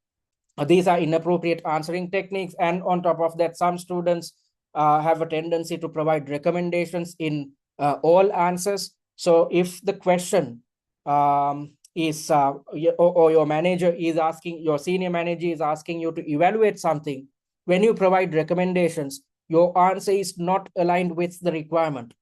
these are inappropriate answering techniques. And on top of that, some students have a tendency to provide recommendations in all answers. So if the question is or your manager is asking, your senior manager is asking you to evaluate something, when you provide recommendations, your answer is not aligned with the requirement.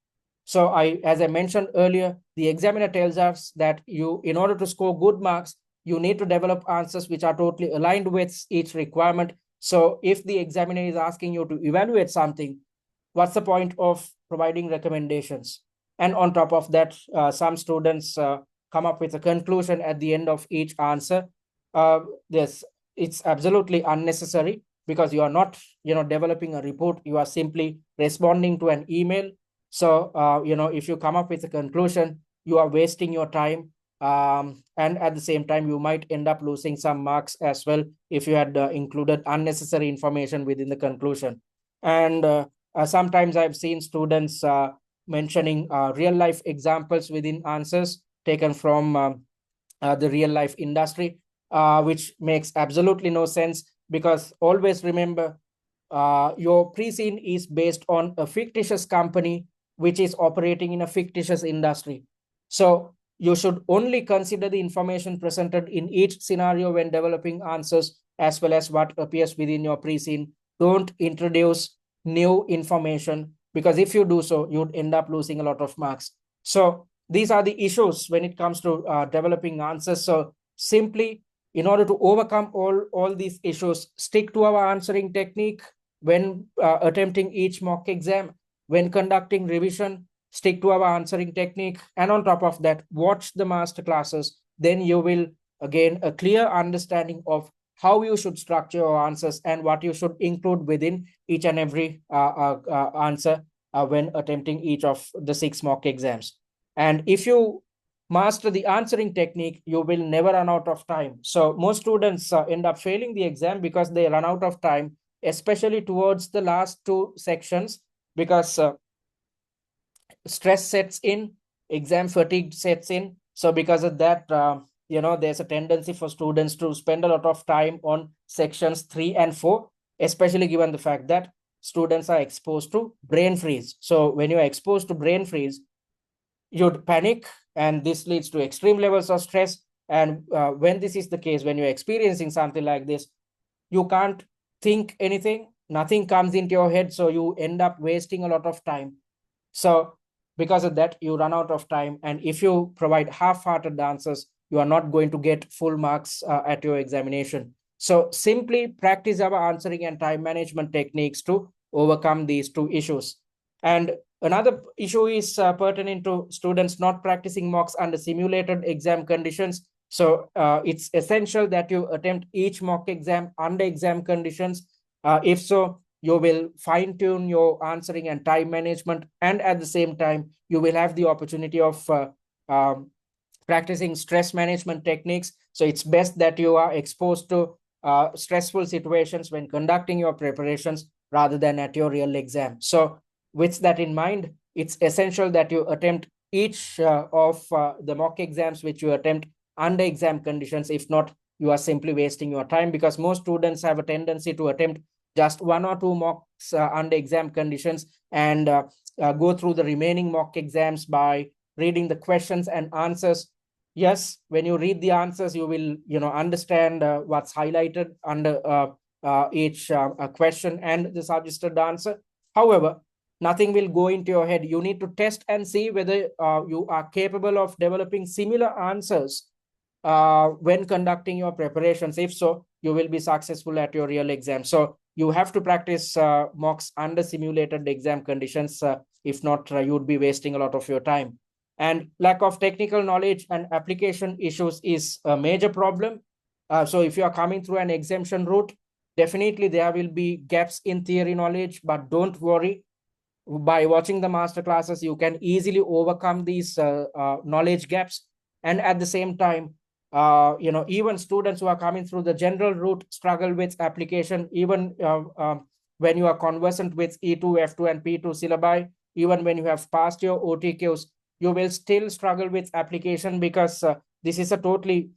So as I mentioned earlier, the examiner tells us that in order to score good marks, you need to develop answers which are totally aligned with each requirement. So if the examiner is asking you to evaluate something, what's the point of providing recommendations? And on top of that, some students come up with a conclusion at the end of each answer. It's absolutely unnecessary, because you are not developing a report. You are simply responding to an email. So if you come up with a conclusion, you are wasting your time, and at the same time you might end up losing some marks as well if you had included unnecessary information within the conclusion. And sometimes I've seen students mentioning real life examples within answers taken from the real life industry, which makes absolutely no sense, because always remember, your pre-scene is based on a fictitious company which is operating in a fictitious industry. So you should only consider the information presented in each scenario when developing answers, as well as what appears within your pre-scene. Don't introduce new information, because if you do so, you'd end up losing a lot of marks. So these are the issues when it comes to developing answers. So simply, in order to overcome all these issues, stick to our answering technique when attempting each mock exam. When conducting revision, stick to our answering technique. And on top of that, watch the master classes. Then you will gain a clear understanding of how you should structure your answers and what you should include within each and every answer when attempting each of the 6 mock exams. And if you master the answering technique, you will never run out of time. So most students end up failing the exam because they run out of time, especially towards the last 2 sections, because stress sets in, exam fatigue sets in. So because of that, there's a tendency for students to spend a lot of time on sections 3 and 4, especially given the fact that students are exposed to brain freeze. So when you're exposed to brain freeze, you'd panic, and this leads to extreme levels of stress. And when this is the case, when you're experiencing something like this, you can't think anything, nothing comes into your head, so you end up wasting a lot of time. So because of that, you run out of time, and if you provide half-hearted answers, you are not going to get full marks at your examination. So simply practice our answering and time management techniques to overcome these 2 issues. And another issue is pertaining to students not practicing mocks under simulated exam conditions. So it's essential that you attempt each mock exam under exam conditions. If so, you will fine tune your answering and time management, and at the same time, you will have the opportunity of um, practicing stress management techniques. So it's best that you are exposed to stressful situations when conducting your preparations rather than at your real exam. So with that in mind, it's essential that you attempt each of the mock exams which you attempt under exam conditions. If not, you are simply wasting your time, because most students have a tendency to attempt just one or two mocks under exam conditions and go through the remaining mock exams by reading the questions and answers. Yes, when you read the answers, you will understand what's highlighted under each question and the suggested answer. However, nothing will go into your head. You need to test and see whether you are capable of developing similar answers when conducting your preparations. If so, you will be successful at your real exam. So you have to practice mocks under simulated exam conditions. If not, you would be wasting a lot of your time. And lack of technical knowledge and application issues is a major problem. So if you are coming through an exemption route, definitely there will be gaps in theory knowledge, but don't worry. By watching the master classes, you can easily overcome these knowledge gaps. And at the same time, even students who are coming through the general route struggle with application, even when you are conversant with E2, F2, and P2 syllabi. Even when you have passed your OTQs, you will still struggle with application, because this is a totally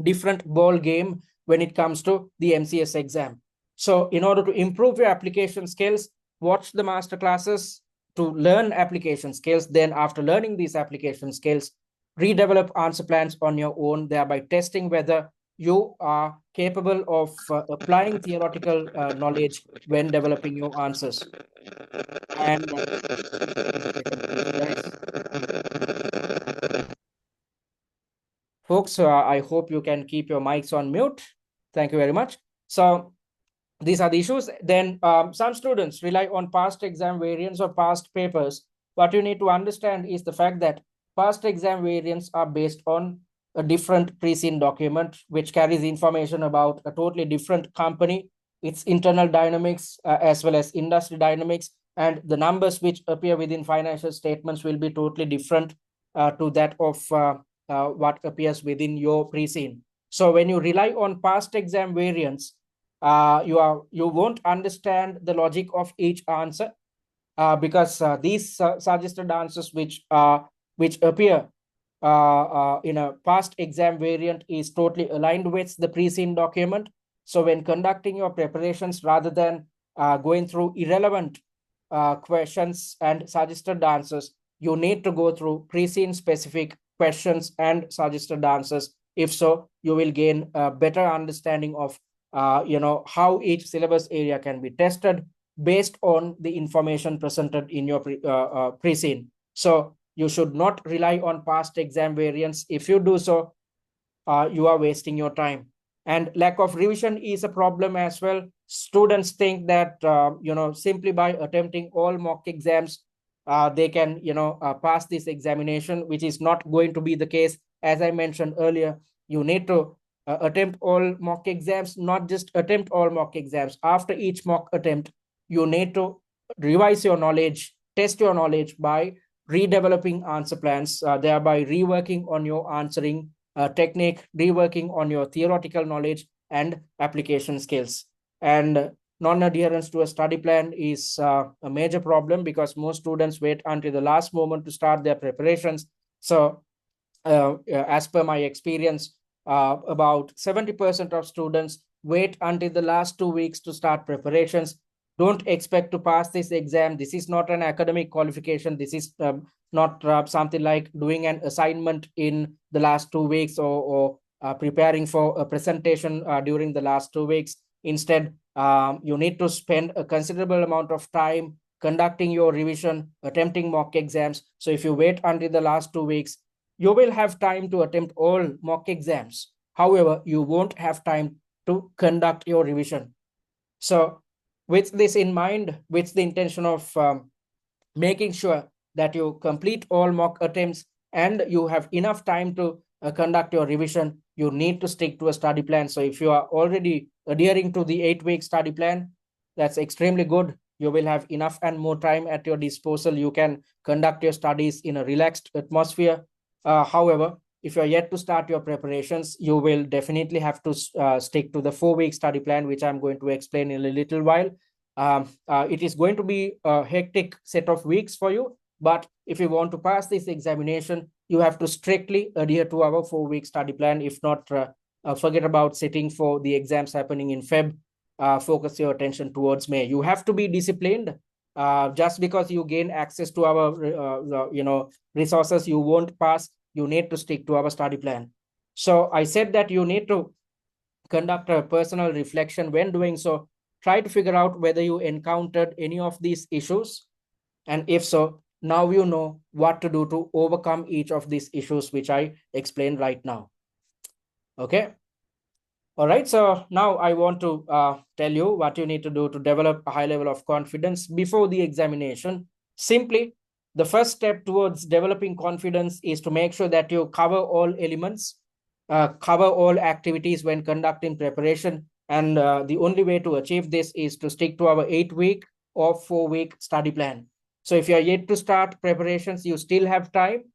different ball game when it comes to the MCS exam. So in order to improve your application skills, watch the master classes to learn application skills. Then after learning these application skills, redevelop answer plans on your own, thereby testing whether you are capable of applying theoretical knowledge when developing your answers. And folks, I hope you can keep your mics on mute. Thank you very much. So these are the issues. Then some students rely on past exam variants or past papers. What you need to understand is the fact that past exam variants are based on a different pre-seen document, which carries information about a totally different company, its internal dynamics, as well as industry dynamics, and the numbers which appear within financial statements will be totally different to that of what appears within your pre-seen. So when you rely on past exam variants, you won't understand the logic of each answer, because these suggested answers which appear in a past exam variant is totally aligned with the pre-seen document. So when conducting your preparations, rather than going through irrelevant questions and suggested answers, you need to go through pre-seen specific questions and suggested answers. If so, you will gain a better understanding of how each syllabus area can be tested based on the information presented in your pre-seen. So you should not rely on past exam variants. If you do so, you are wasting your time. And lack of revision is a problem as well. Students think that simply by attempting all mock exams, they can pass this examination, which is not going to be the case. As I mentioned earlier, you need to attempt all mock exams, not just attempt all mock exams. After each mock attempt, you need to revise your knowledge, test your knowledge by redeveloping answer plans, thereby reworking on your answering technique, reworking on your theoretical knowledge and application skills. And non-adherence to a study plan is a major problem, because most students wait until the last moment to start their preparations. So as per my experience, about 70% of students wait until the last 2 weeks to start preparations. Don't expect to pass this exam. This is not an academic qualification. This is not something like doing an assignment in the last 2 weeks, or preparing for a presentation during the last 2 weeks. Instead, you need to spend a considerable amount of time conducting your revision, attempting mock exams. So if you wait until the last 2 weeks, you will have time to attempt all mock exams. However, you won't have time to conduct your revision. So with this in mind, with the intention of making sure that you complete all mock attempts and you have enough time to conduct your revision, you need to stick to a study plan. So if you are already adhering to the 8-week study plan, that's extremely good. You will have enough and more time at your disposal. You can conduct your studies in a relaxed atmosphere. However, if you're yet to start your preparations, you will definitely have to stick to the 4-week study plan, which I'm going to explain in a little while. It is going to be a hectic set of weeks for you, but if you want to pass this examination, you have to strictly adhere to our 4-week study plan. If not, forget about sitting for the exams happening in Feb. Focus your attention towards May. You have to be disciplined. Just because you gain access to our resources, you won't pass. You need to stick to our study plan. So I said that you need to conduct a personal reflection. When doing so, try to figure out whether you encountered any of these issues, and if so, now you know what to do to overcome each of these issues which I explained right now. Okay. All right, so now I want to tell you what you need to do to develop a high level of confidence before the examination. Simply, the first step towards developing confidence is to make sure that you cover all elements, cover all activities when conducting preparation. And the only way to achieve this is to stick to our 8-week or 4-week study plan. So if you are yet to start preparations, you still have time.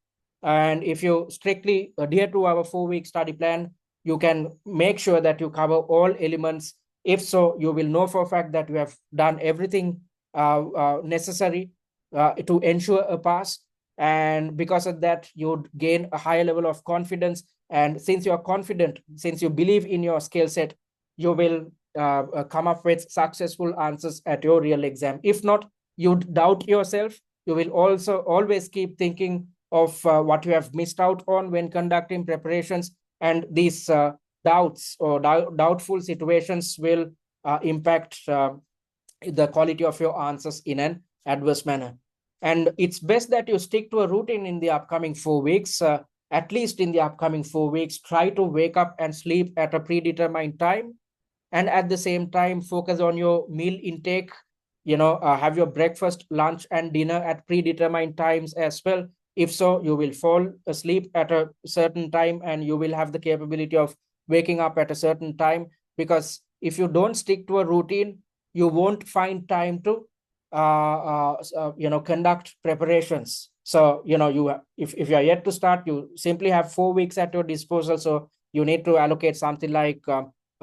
And if you strictly adhere to our 4-week study plan, you can make sure that you cover all elements. If so, you will know for a fact that you have done everything necessary to ensure a pass. And because of that, you gain a higher level of confidence. And since you are confident, since you believe in your skill set, you will come up with successful answers at your real exam. If not, you doubt yourself. You will also always keep thinking of what you have missed out on when conducting preparations, and these doubts or doubtful situations will impact the quality of your answers in an adverse manner. And it's best that you stick to a routine in the upcoming 4 weeks. At least in the upcoming 4 weeks, try to wake up and sleep at a predetermined time, and at the same time focus on your meal intake. Have your breakfast, lunch, and dinner at predetermined times as well. If so, you will fall asleep at a certain time, and you will have the capability of waking up at a certain time. Because if you don't stick to a routine, you won't find time to conduct preparations. So if you are yet to start, you simply have 4 weeks at your disposal. So you need to allocate something like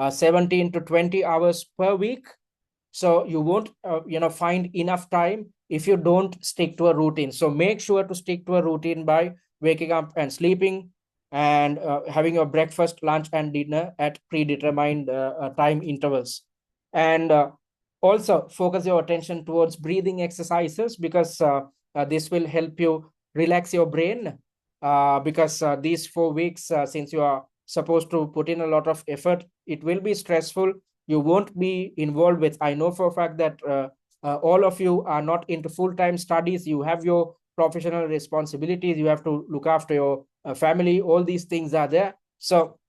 17 to 20 hours per week. So you won't find enough time if you don't stick to a routine. So make sure to stick to a routine by waking up and sleeping, and having your breakfast, lunch, and dinner at predetermined time intervals. And also focus your attention towards breathing exercises, because this will help you relax your brain. Because these 4 weeks, since you are supposed to put in a lot of effort, it will be stressful. You won't be involved with, I know for a fact that all of you are not into full-time studies. You have your professional responsibilities. You have to look after your family. All these things are there. So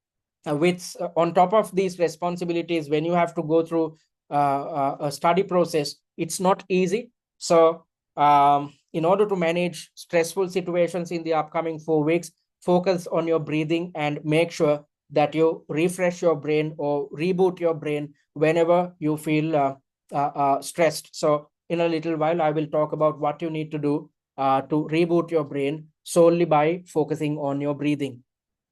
with on top of these responsibilities, when you have to go through a study process, it's not easy. So in order to manage stressful situations in the upcoming 4 weeks, focus on your breathing and make sure that you refresh your brain or reboot your brain whenever you feel stressed. So in a little while, I will talk about what you need to do to reboot your brain solely by focusing on your breathing.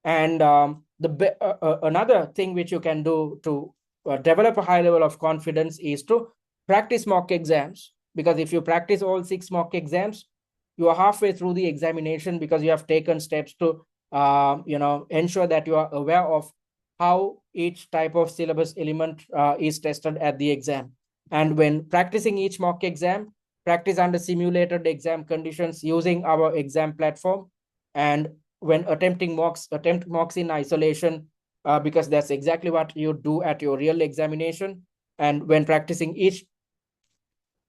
And another thing which you can do to develop a high level of confidence is to practice mock exams. Because if you practice all 6 mock exams, you are halfway through the examination, because you have taken steps to ensure that you are aware of how each type of syllabus element is tested at the exam. And when practicing each mock exam, practice under simulated exam conditions using our exam platform. And when attempting mocks, attempt mocks in isolation, because that's exactly what you do at your real examination. And when practicing each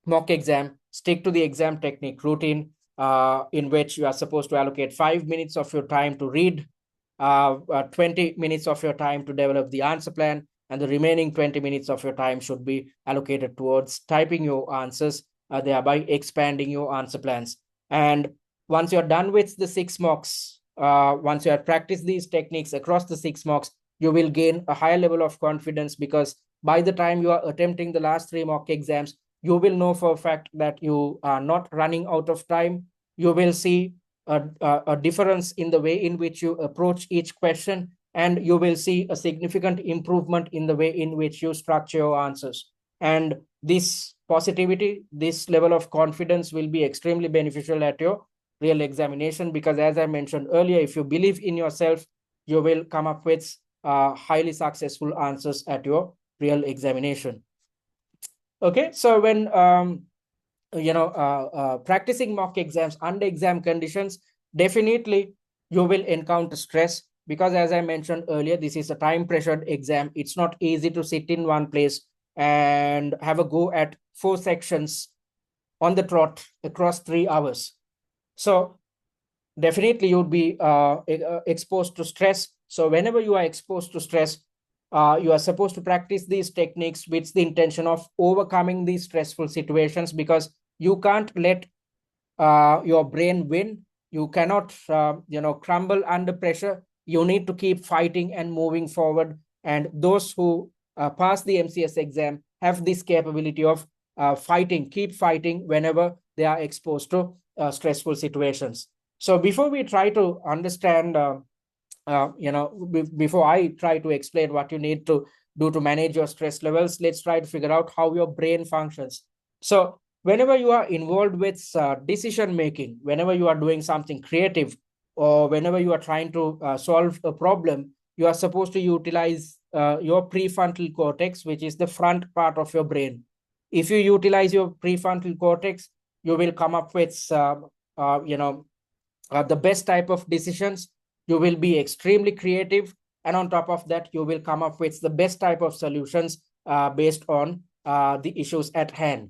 mock exam, stick to the exam technique routine, in which you are supposed to allocate 5 minutes of your time to read, 20 minutes of your time to develop the answer plan, and the remaining 20 minutes of your time should be allocated towards typing your answers, thereby expanding your answer plans. And once you're done with the 6 mocks, once you have practiced these techniques across the 6 mocks, you will gain a higher level of confidence, because by the time you are attempting the last 3 mock exams, you will know for a fact that you are not running out of time. You will see a difference in the way in which you approach each question, and you will see a significant improvement in the way in which you structure your answers. And this positivity, this level of confidence will be extremely beneficial at your real examination, because as I mentioned earlier, if you believe in yourself, you will come up with highly successful answers at your real examination. Okay, so when practicing mock exams under exam conditions, definitely you will encounter stress, because as I mentioned earlier, this is a time pressured exam. It's not easy to sit in one place and have a go at 4 sections on the trot across 3 hours. So definitely you'd be exposed to stress. So whenever you are exposed to stress, you are supposed to practice these techniques with the intention of overcoming these stressful situations, because you can't let your brain win. You cannot crumble under pressure. You need to keep fighting and moving forward. And those who pass the MCS exam have this capability of keep fighting whenever they are exposed to stressful situations. So before we try to understand before I try to explain what you need to do to manage your stress levels, let's try to figure out how your brain functions. So whenever you are involved with decision making, whenever you are doing something creative, or whenever you are trying to solve a problem, you are supposed to utilize your prefrontal cortex, which is the front part of your brain. If you utilize your prefrontal cortex, you will come up with the best type of decisions. You will be extremely creative, and on top of that, you will come up with the best type of solutions based on the issues at hand.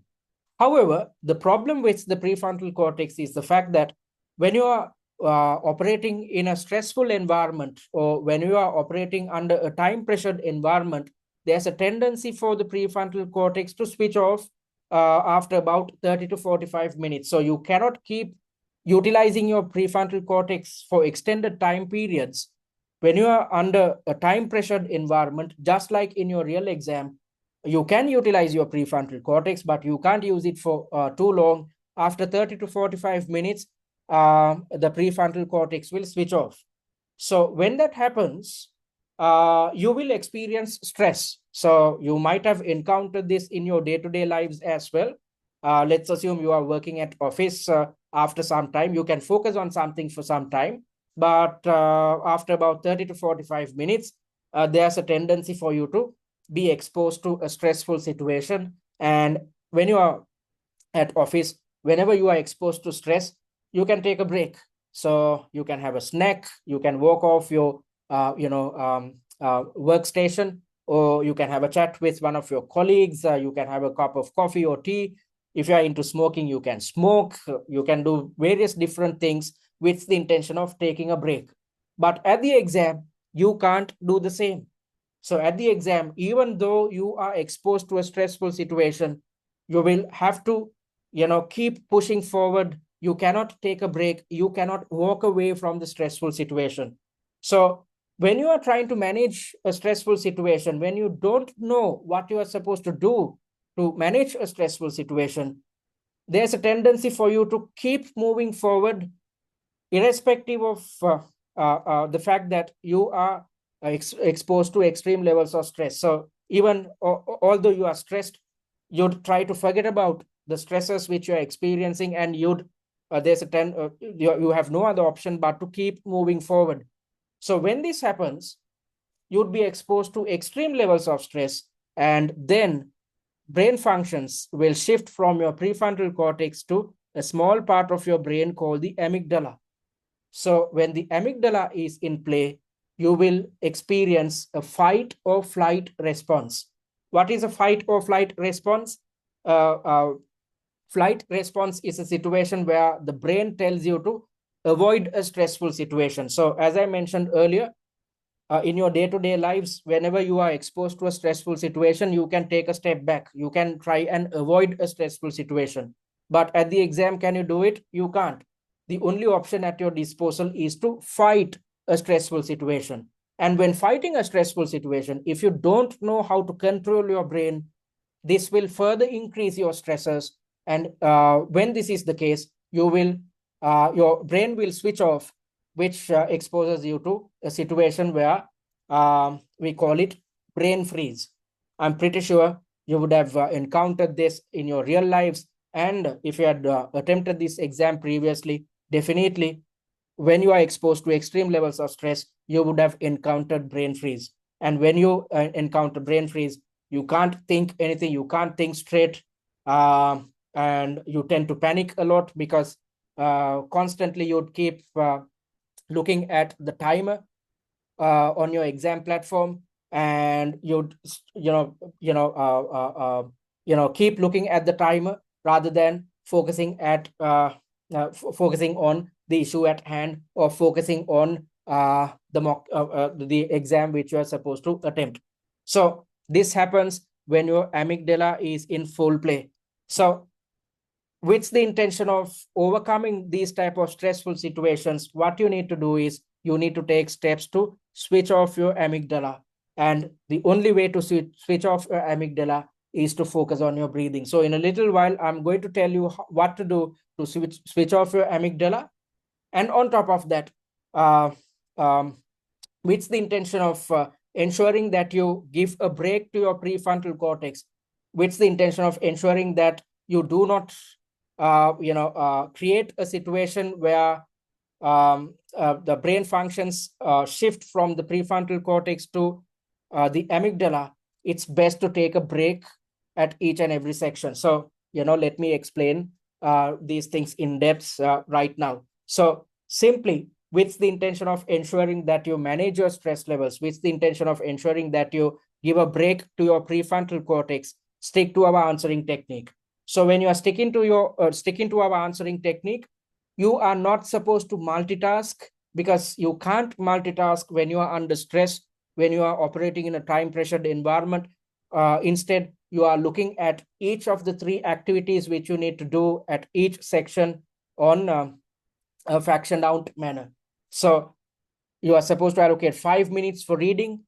However, the problem with the prefrontal cortex is the fact that when you are operating in a stressful environment, or when you are operating under a time pressured environment, there's a tendency for the prefrontal cortex to switch off after about 30 to 45 minutes. So you cannot keep utilizing your prefrontal cortex for extended time periods. When you are under a time pressured environment, just like in your real exam, you can utilize your prefrontal cortex, but you can't use it for too long. After 30 to 45 minutes, the prefrontal cortex will switch off. So when that happens, you will experience stress. So you might have encountered this in your day-to-day lives as well. Let's assume you are working at office. After some time, you can focus on something for some time, but after about 30 to 45 minutes, there's a tendency for you to be exposed to a stressful situation. And when you are at office, whenever you are exposed to stress, you can take a break. So you can have a snack, you can walk off your workstation, or you can have a chat with one of your colleagues, you can have a cup of coffee or tea. If you are into smoking, you can smoke, you can do various different things with the intention of taking a break. But at the exam, you can't do the same. So at the exam, even though you are exposed to a stressful situation, you will have to, keep pushing forward. You cannot take a break. You cannot walk away from the stressful situation. So when you are trying to manage a stressful situation, when you don't know what you are supposed to do to manage a stressful situation, there's a tendency for you to keep moving forward, irrespective of the fact that you are exposed to extreme levels of stress. So even although you are stressed, you'd try to forget about the stresses which you're experiencing, and you have no other option but to keep moving forward. So when this happens, you'd be exposed to extreme levels of stress, and then brain functions will shift from your prefrontal cortex to a small part of your brain called the amygdala. So when the amygdala is in play, you will experience a fight or flight response. What is a fight or flight response? Flight response is a situation where the brain tells you to avoid a stressful situation. So as I mentioned earlier, in your day-to-day lives, whenever you are exposed to a stressful situation, you can take a step back. You can try and avoid a stressful situation. But at the exam, can you do it? You can't. the only option at your disposal is to fight a stressful situation. And when fighting a stressful situation, if you don't know how to control your brain, this will further increase your stressors. And when this is the case, your brain will switch off, which exposes you to a situation where we call it brain freeze. I'm pretty sure you would have encountered this in your real lives. And if you had attempted this exam previously, definitely when you are exposed to extreme levels of stress, you would have encountered brain freeze. And when you encounter brain freeze, you can't think anything, you can't think straight, and you tend to panic a lot because constantly you'd keep looking at the timer on your exam platform, and you'd keep looking at the timer rather than focusing on the issue at hand, or focusing on the exam which you are supposed to attempt. So this happens when your amygdala is in full play. So with the intention of overcoming these type of stressful situations, what you need to do is you need to take steps to switch off your amygdala. And the only way to switch off your amygdala is to focus on your breathing. So in a little while, I'm going to tell you what to do to switch off your amygdala. And on top of that, uh, um, with the intention of ensuring that you give a break to your prefrontal cortex, with the intention of ensuring that you do not create a situation where the brain functions shift from the prefrontal cortex to the amygdala. It's best to take a break at each and every section. So, let me explain these things in depth right now. So simply, with the intention of ensuring that you manage your stress levels, with the intention of ensuring that you give a break to your prefrontal cortex, stick to our answering technique. So when you are sticking to our answering technique, you are not supposed to multitask, because you can't multitask when you are under stress, when you are operating in a time pressured environment. Instead, you are looking at each of the three activities which you need to do at each section on a fractioned out manner. So you are supposed to allocate 5 minutes for reading,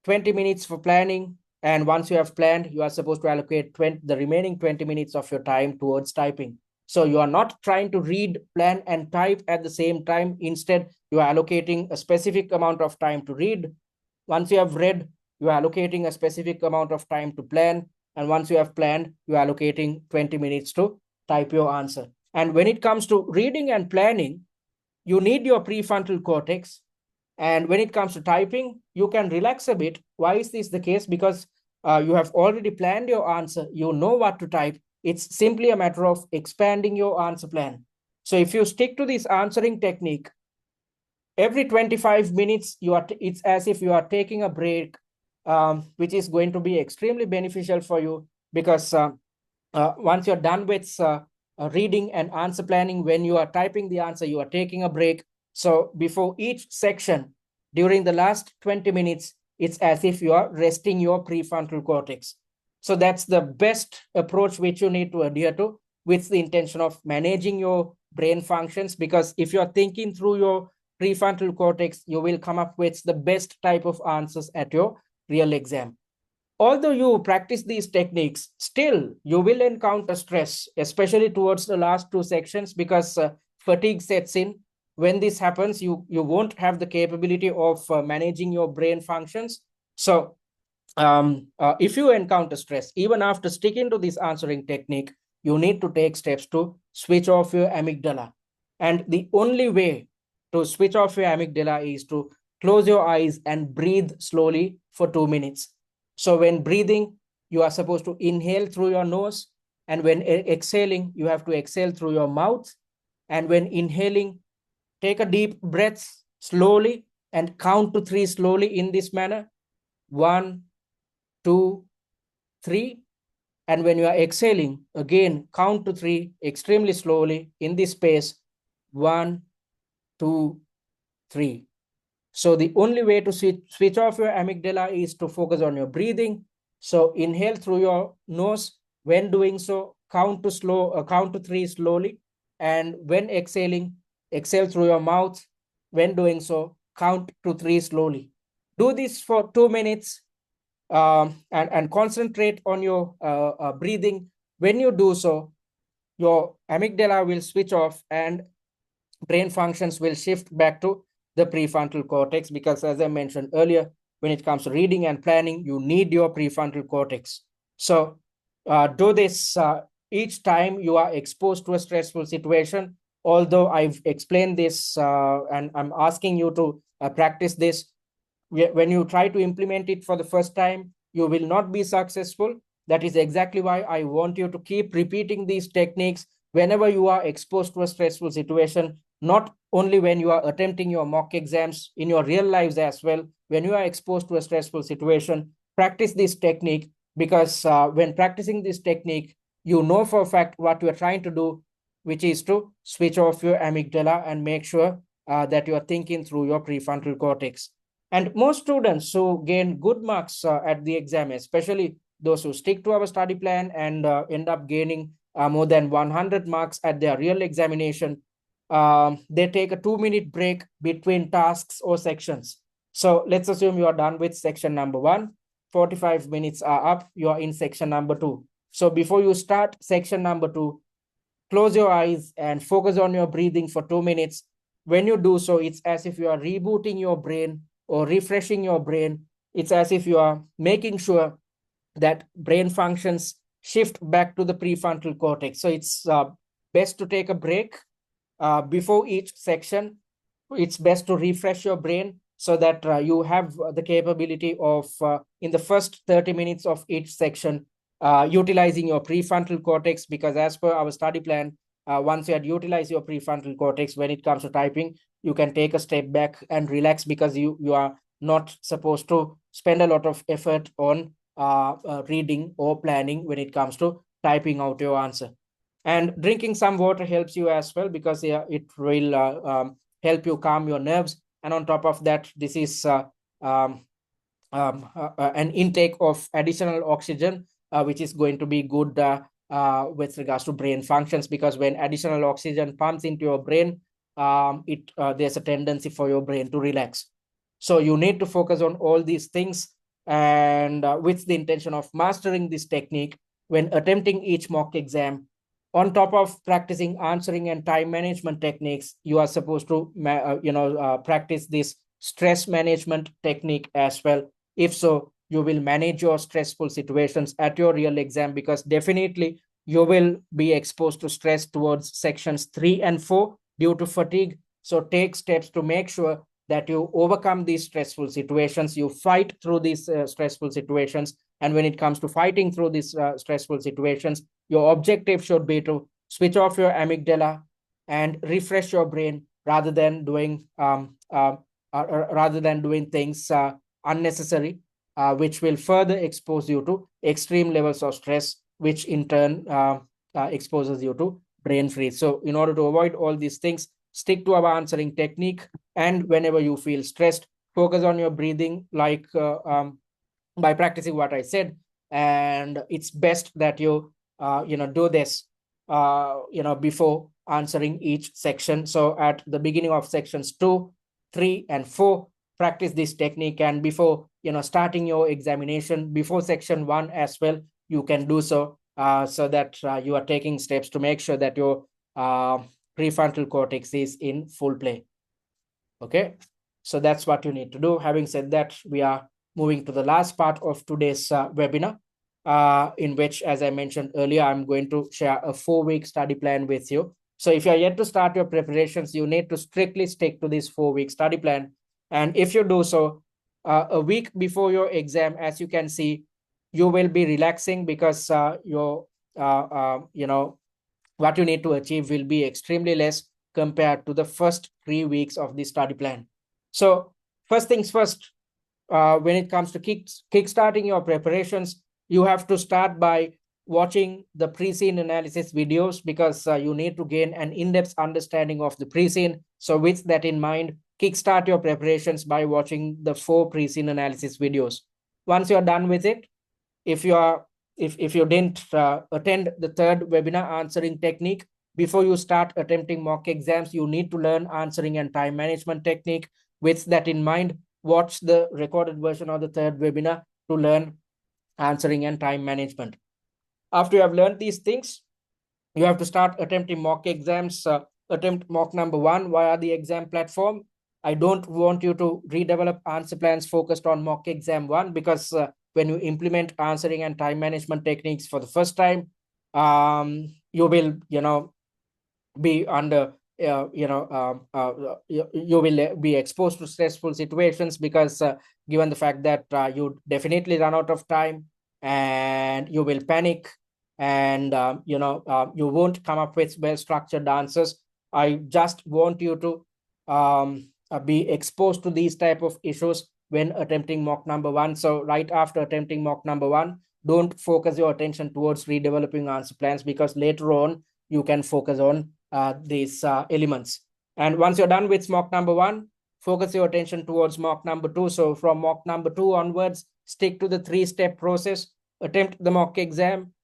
20 minutes for planning, and once you have planned, you are supposed to allocate the remaining 20 minutes of your time towards typing. So you are not trying to read, plan, and type at the same time. Instead, you are allocating a specific amount of time to read. Once you have read, you are allocating a specific amount of time to plan. And once you have planned, you are allocating 20 minutes to type your answer. And when it comes to reading and planning, you need your prefrontal cortex. And when it comes to typing, you can relax a bit. Why is this the case? Because you have already planned your answer. You know what to type. It's simply a matter of expanding your answer plan. So if you stick to this answering technique, every 25 minutes, it's as if you are taking a break, which is going to be extremely beneficial for you, because once you're done with reading and answer planning, when you are typing the answer, you are taking a break. So before each section, during the last 20 minutes, it's as if you are resting your prefrontal cortex. So that's the best approach which you need to adhere to, with the intention of managing your brain functions. Because if you're thinking through your prefrontal cortex, you will come up with the best type of answers at your real exam. Although you practice these techniques, still you will encounter stress, especially towards the last two sections, because fatigue sets in. When this happens, you won't have the capability of managing your brain functions. So if you encounter stress, even after sticking to this answering technique, you need to take steps to switch off your amygdala. And the only way to switch off your amygdala is to close your eyes and breathe slowly for 2 minutes. So when breathing, you are supposed to inhale through your nose. And when exhaling, you have to exhale through your mouth. And when inhaling, take a deep breath slowly and count to 3 slowly in this manner. 1, 2, 3. And when you are exhaling, again, count to 3 extremely slowly in this space. 1, 2, 3. So the only way to switch off your amygdala is to focus on your breathing. So inhale through your nose. When doing so, count to 3 slowly. And when exhaling, exhale through your mouth. When doing so, count to 3 slowly. Do this for 2 minutes, and concentrate on your breathing. When you do so, your amygdala will switch off and brain functions will shift back to the prefrontal cortex, because as I mentioned earlier, when it comes to reading and planning, you need your prefrontal cortex. So do this each time you are exposed to a stressful situation. Although I've explained this and I'm asking you to practice this, when you try to implement it for the first time, you will not be successful. That is exactly why I want you to keep repeating these techniques whenever you are exposed to a stressful situation, not only when you are attempting your mock exams, in your real lives as well. When you are exposed to a stressful situation, practice this technique, because when practicing this technique, you know for a fact what you are trying to do, which is to switch off your amygdala and make sure that you are thinking through your prefrontal cortex. And most students who gain good marks at the exam, especially those who stick to our study plan and end up gaining more than 100 marks at their real examination, they take a 2-minute break between tasks or sections. So let's assume you are done with section number 1, 45 minutes are up, you are in section number 2. So before you start section number 2, close your eyes and focus on your breathing for 2 minutes. When you do so, it's as if you are rebooting your brain or refreshing your brain. It's as if you are making sure that brain functions shift back to the prefrontal cortex. So it's best to take a break before each section. It's best to refresh your brain so that you have the capability of, in the first 30 minutes of each section, utilizing your prefrontal cortex, because as per our study plan, once you had utilized your prefrontal cortex, when it comes to typing, you can take a step back and relax, because you are not supposed to spend a lot of effort on reading or planning when it comes to typing out your answer. And drinking some water helps you as well, because it will help you calm your nerves. And on top of that, this is um, an intake of additional oxygen, which is going to be good with regards to brain functions, because when additional oxygen pumps into your brain, there's a tendency for your brain to relax. So you need to focus on all these things, and with the intention of mastering this technique when attempting each mock exam. On top of practicing answering and time management techniques, you are supposed to practice this stress management technique as well. If so, you will manage your stressful situations at your real exam, because definitely you will be exposed to stress towards sections 3 and 4 due to fatigue. So take steps to make sure that you overcome these stressful situations, you fight through these stressful situations. And when it comes to fighting through these stressful situations, your objective should be to switch off your amygdala and refresh your brain, rather than doing things unnecessary, which will further expose you to extreme levels of stress, which in turn exposes you to brain freeze. So in order to avoid all these things, stick to our answering technique. And whenever you feel stressed, focus on your breathing, like by practicing what I said. And it's best that you do this before answering each section. So at the beginning of sections 2, 3, and 4, practice this technique. And before starting your examination, before section 1 as well, you can do so, so that you are taking steps to make sure that your prefrontal cortex is in full play. Okay, so that's what you need to do. Having said that, we are moving to the last part of today's webinar, in which, as I mentioned earlier, I'm going to share a 4-week study plan with you. So if you're yet to start your preparations, you need to strictly stick to this 4-week study plan. And if you do so, a week before your exam, as you can see, you will be relaxing, because what you need to achieve will be extremely less compared to the first 3 weeks of the study plan. So first things first, when it comes to kickstarting your preparations, you have to start by watching the pre-scene analysis videos, because you need to gain an in-depth understanding of the pre-scene. So with that in mind, kickstart your preparations by watching the 4 pre-scene analysis videos. Once you're done with it, if you didn't attend the 3rd webinar answering technique, before you start attempting mock exams, you need to learn answering and time management technique. With that in mind, watch the recorded version of the third webinar to learn answering and time management. After you have learned these things, you have to start attempting mock exams. Attempt mock number 1 via the exam platform. I don't want you to redevelop answer plans focused on mock exam 1, because when you implement answering and time management techniques for the first time, you will, be under you will be exposed to stressful situations, because given the fact that you definitely run out of time, and you will panic, and you won't come up with well structured answers. I just want you to be exposed to these type of issues when attempting mock number 1. So right after attempting mock number 1, don't focus your attention towards redeveloping answer plans, because later on you can focus on these elements. And once you're done with mock number 1, focus your attention towards mock number 2. So from mock number 2 onwards, stick to the 3-step process. Attempt the mock exam.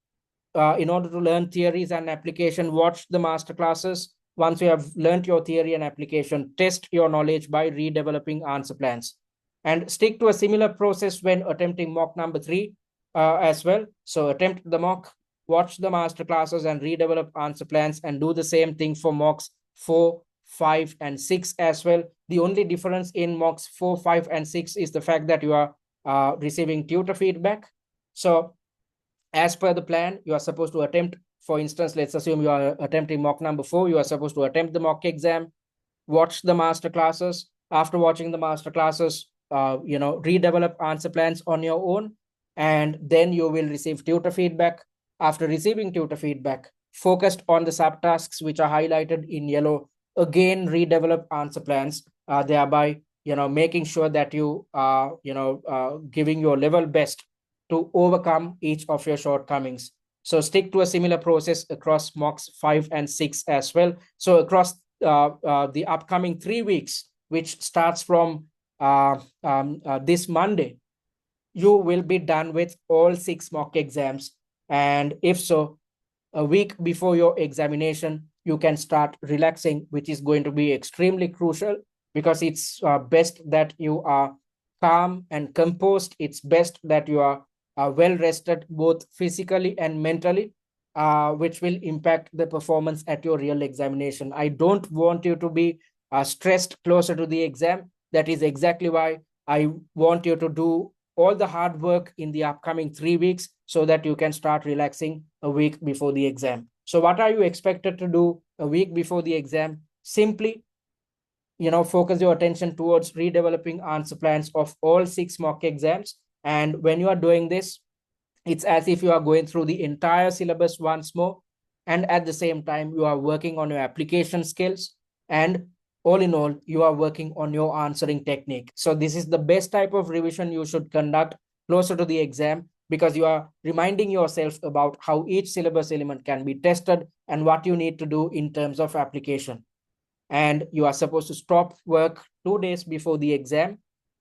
In order to learn theories and application, watch the master classes. Once you have learned your theory and application, test your knowledge by redeveloping answer plans. And stick to a similar process when attempting mock number 3 as well. So attempt the mock, watch the master classes, and redevelop answer plans, and do the same thing for mocks 4, 5, and 6 as well. The only difference in mocks 4, 5, and 6 is the fact that you are receiving tutor feedback. So as per the plan, you are supposed to attempt, for instance, let's assume you are attempting mock number 4, you are supposed to attempt the mock exam, watch the master classes. After watching the master classes, redevelop answer plans on your own, and then you will receive tutor feedback. After receiving tutor feedback, focused on the subtasks which are highlighted in yellow, again redevelop answer plans, thereby making sure that you are giving your level best to overcome each of your shortcomings. So stick to a similar process across mocks 5 and 6 as well. So across the upcoming 3 weeks, which starts from this Monday, you will be done with all 6 mock exams. And if so, a week before your examination, you can start relaxing, which is going to be extremely crucial, because it's best that you are calm and composed. It's best that you are well rested, both physically and mentally, which will impact the performance at your real examination. I don't want you to be stressed closer to the exam. That is exactly why I want you to do all the hard work in the upcoming 3 weeks, so that you can start relaxing a week before the exam. So what are you expected to do a week before the exam? Simply, focus your attention towards redeveloping answer plans of all 6 mock exams. And when you are doing this, it's as if you are going through the entire syllabus once more. And at the same time, you are working on your application skills. And all in all, you are working on your answering technique. So this is the best type of revision you should conduct closer to the exam, because you are reminding yourself about how each syllabus element can be tested and what you need to do in terms of application. And you are supposed to stop work 2 days before the exam,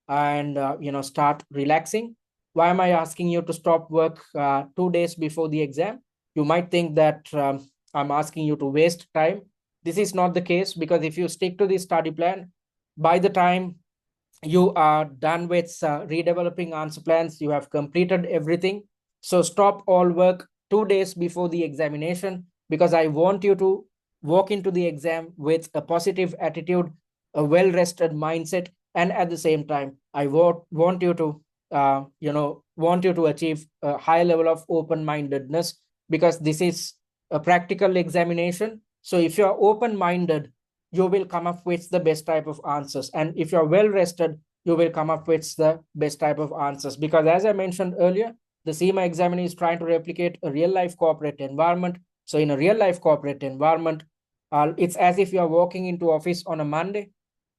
and start relaxing. Why am I asking you to stop work 2 days before the exam? You might think that I'm asking you to waste time. This is not the case, because if you stick to the study plan, by the time you are done with redeveloping answer plans, you have completed everything. So stop all work 2 days before the examination, because I want you to walk into the exam with a positive attitude, a well-rested mindset, and at the same time, I want you to achieve a high level of open-mindedness, because this is a practical examination. So if you are open-minded, you will come up with the best type of answers. And if you're well rested, you will come up with the best type of answers. Because as I mentioned earlier, the CIMA examiner is trying to replicate a real life corporate environment. So in a real life corporate environment, it's as if you're walking into office on a Monday,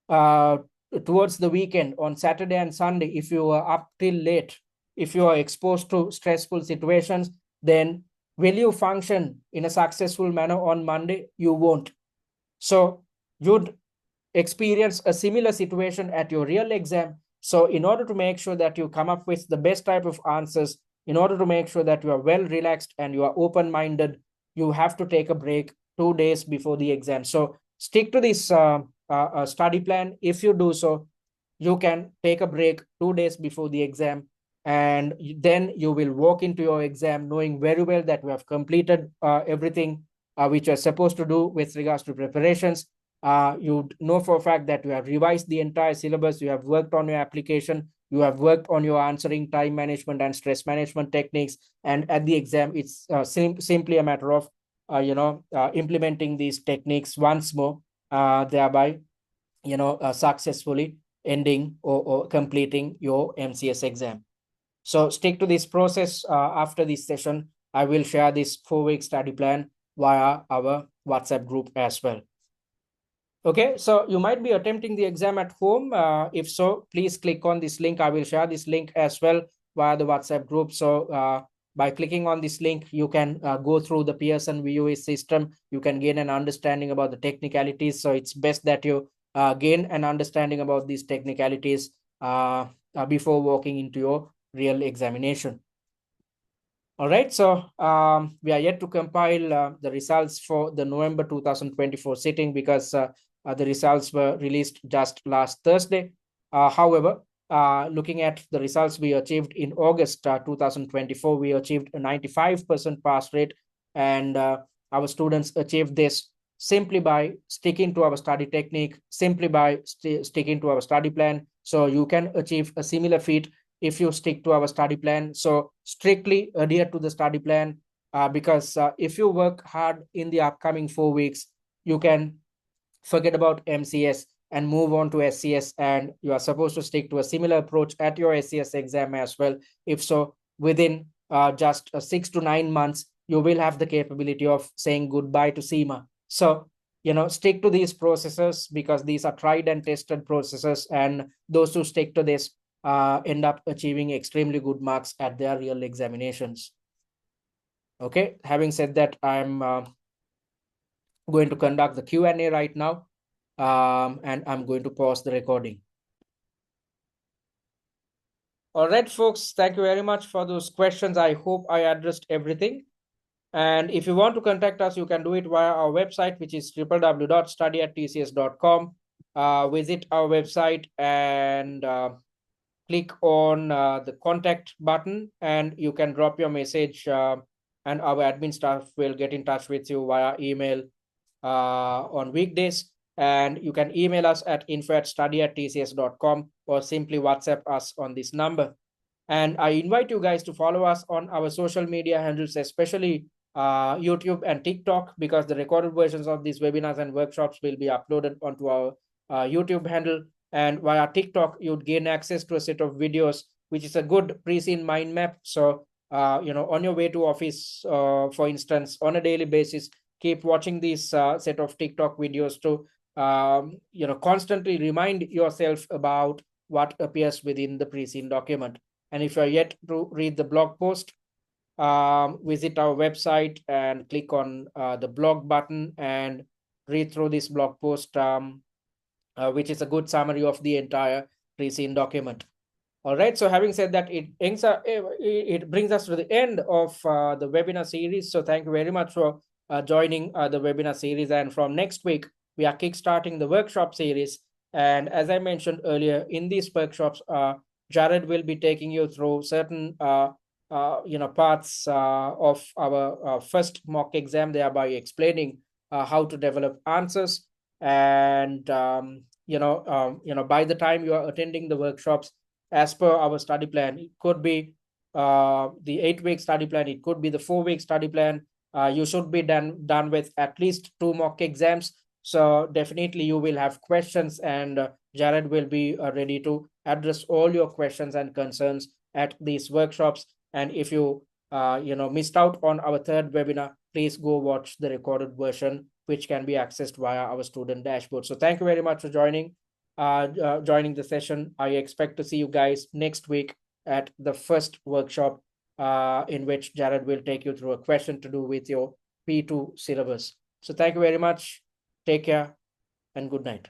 towards the weekend, on Saturday and Sunday. If you are up till late, if you are exposed to stressful situations, then will you function in a successful manner on Monday? You won't. So you'd experience a similar situation at your real exam. So in order to make sure that you come up with the best type of answers, in order to make sure that you are well relaxed and you are open-minded, you have to take a break 2 days before the exam. So stick to this study plan. If you do so, you can take a break 2 days before the exam, and then you will walk into your exam knowing very well that you have completed everything which you're supposed to do with regards to preparations. You know for a fact that you have revised the entire syllabus, you have worked on your application, you have worked on your answering time management and stress management techniques, and at the exam it's simply a matter of implementing these techniques once more, thereby successfully ending or completing your MCS exam. So stick to this process. After this session, I will share this 4-week study plan via our WhatsApp group as well. Okay, so you might be attempting the exam at home. If so, please click on this link. I will share this link as well via the WhatsApp group. So by clicking on this link, you can go through the Pearson VUE system. You can gain an understanding about the technicalities. So it's best that you gain an understanding about these technicalities before walking into your real examination. All right, so we are yet to compile the results for the November 2024 sitting, because the results were released just last Thursday. However, looking at the results we achieved in August 2024, we achieved a 95% pass rate, and our students achieved this simply by sticking to our study technique, simply by sticking to our study plan. So you can achieve a similar feat if you stick to our study plan. So strictly adhere to the study plan, because if you work hard in the upcoming 4 weeks, you can forget about MCS and move on to SCS, and you are supposed to stick to a similar approach at your SCS exam as well. If so, within just 6 to 9 months, you will have the capability of saying goodbye to CIMA. So stick to these processes, because these are tried and tested processes, and those who stick to this end up achieving extremely good marks at their real examinations. Okay, having said that, I'm going to conduct the Q&A right now, and I'm going to pause the recording. All right, folks, thank you very much for those questions. I hope I addressed everything. And if you want to contact us, you can do it via our website, which is www.study@tcs.com. Visit our website and click on the contact button, and you can drop your message, and our admin staff will get in touch with you via email on weekdays. And you can email us at info@study@tcs.com, or simply WhatsApp us on this number. And I invite you guys to follow us on our social media handles, especially YouTube and TikTok, because the recorded versions of these webinars and workshops will be uploaded onto our YouTube handle. And via TikTok, you'd gain access to a set of videos, which is a good pre-seen mind map. So, on your way to office, for instance, on a daily basis, keep watching these set of TikTok videos to, constantly remind yourself about what appears within the pre-seen document. And if you're yet to read the blog post, visit our website and click on the blog button and read through this blog post, which is a good summary of the entire pre-seen document. All right, so having said that, it brings us to the end of the webinar series. So thank you very much for joining the webinar series. And from next week, we are kickstarting the workshop series. And as I mentioned earlier, in these workshops, Jared will be taking you through certain parts of our first mock exam, thereby explaining how to develop answers. And by the time you are attending the workshops, as per our study plan, it could be the 8-week study plan, it could be the 4-week study plan. You should be done with at least 2 mock exams. So definitely you will have questions, and Jared will be ready to address all your questions and concerns at these workshops. And if you missed out on our 3rd webinar, please go watch the recorded version, which can be accessed via our student dashboard. So thank you very much for joining the session. I expect to see you guys next week at the first workshop, in which Jared will take you through a question to do with your P2 syllabus. So thank you very much. Take care and good night.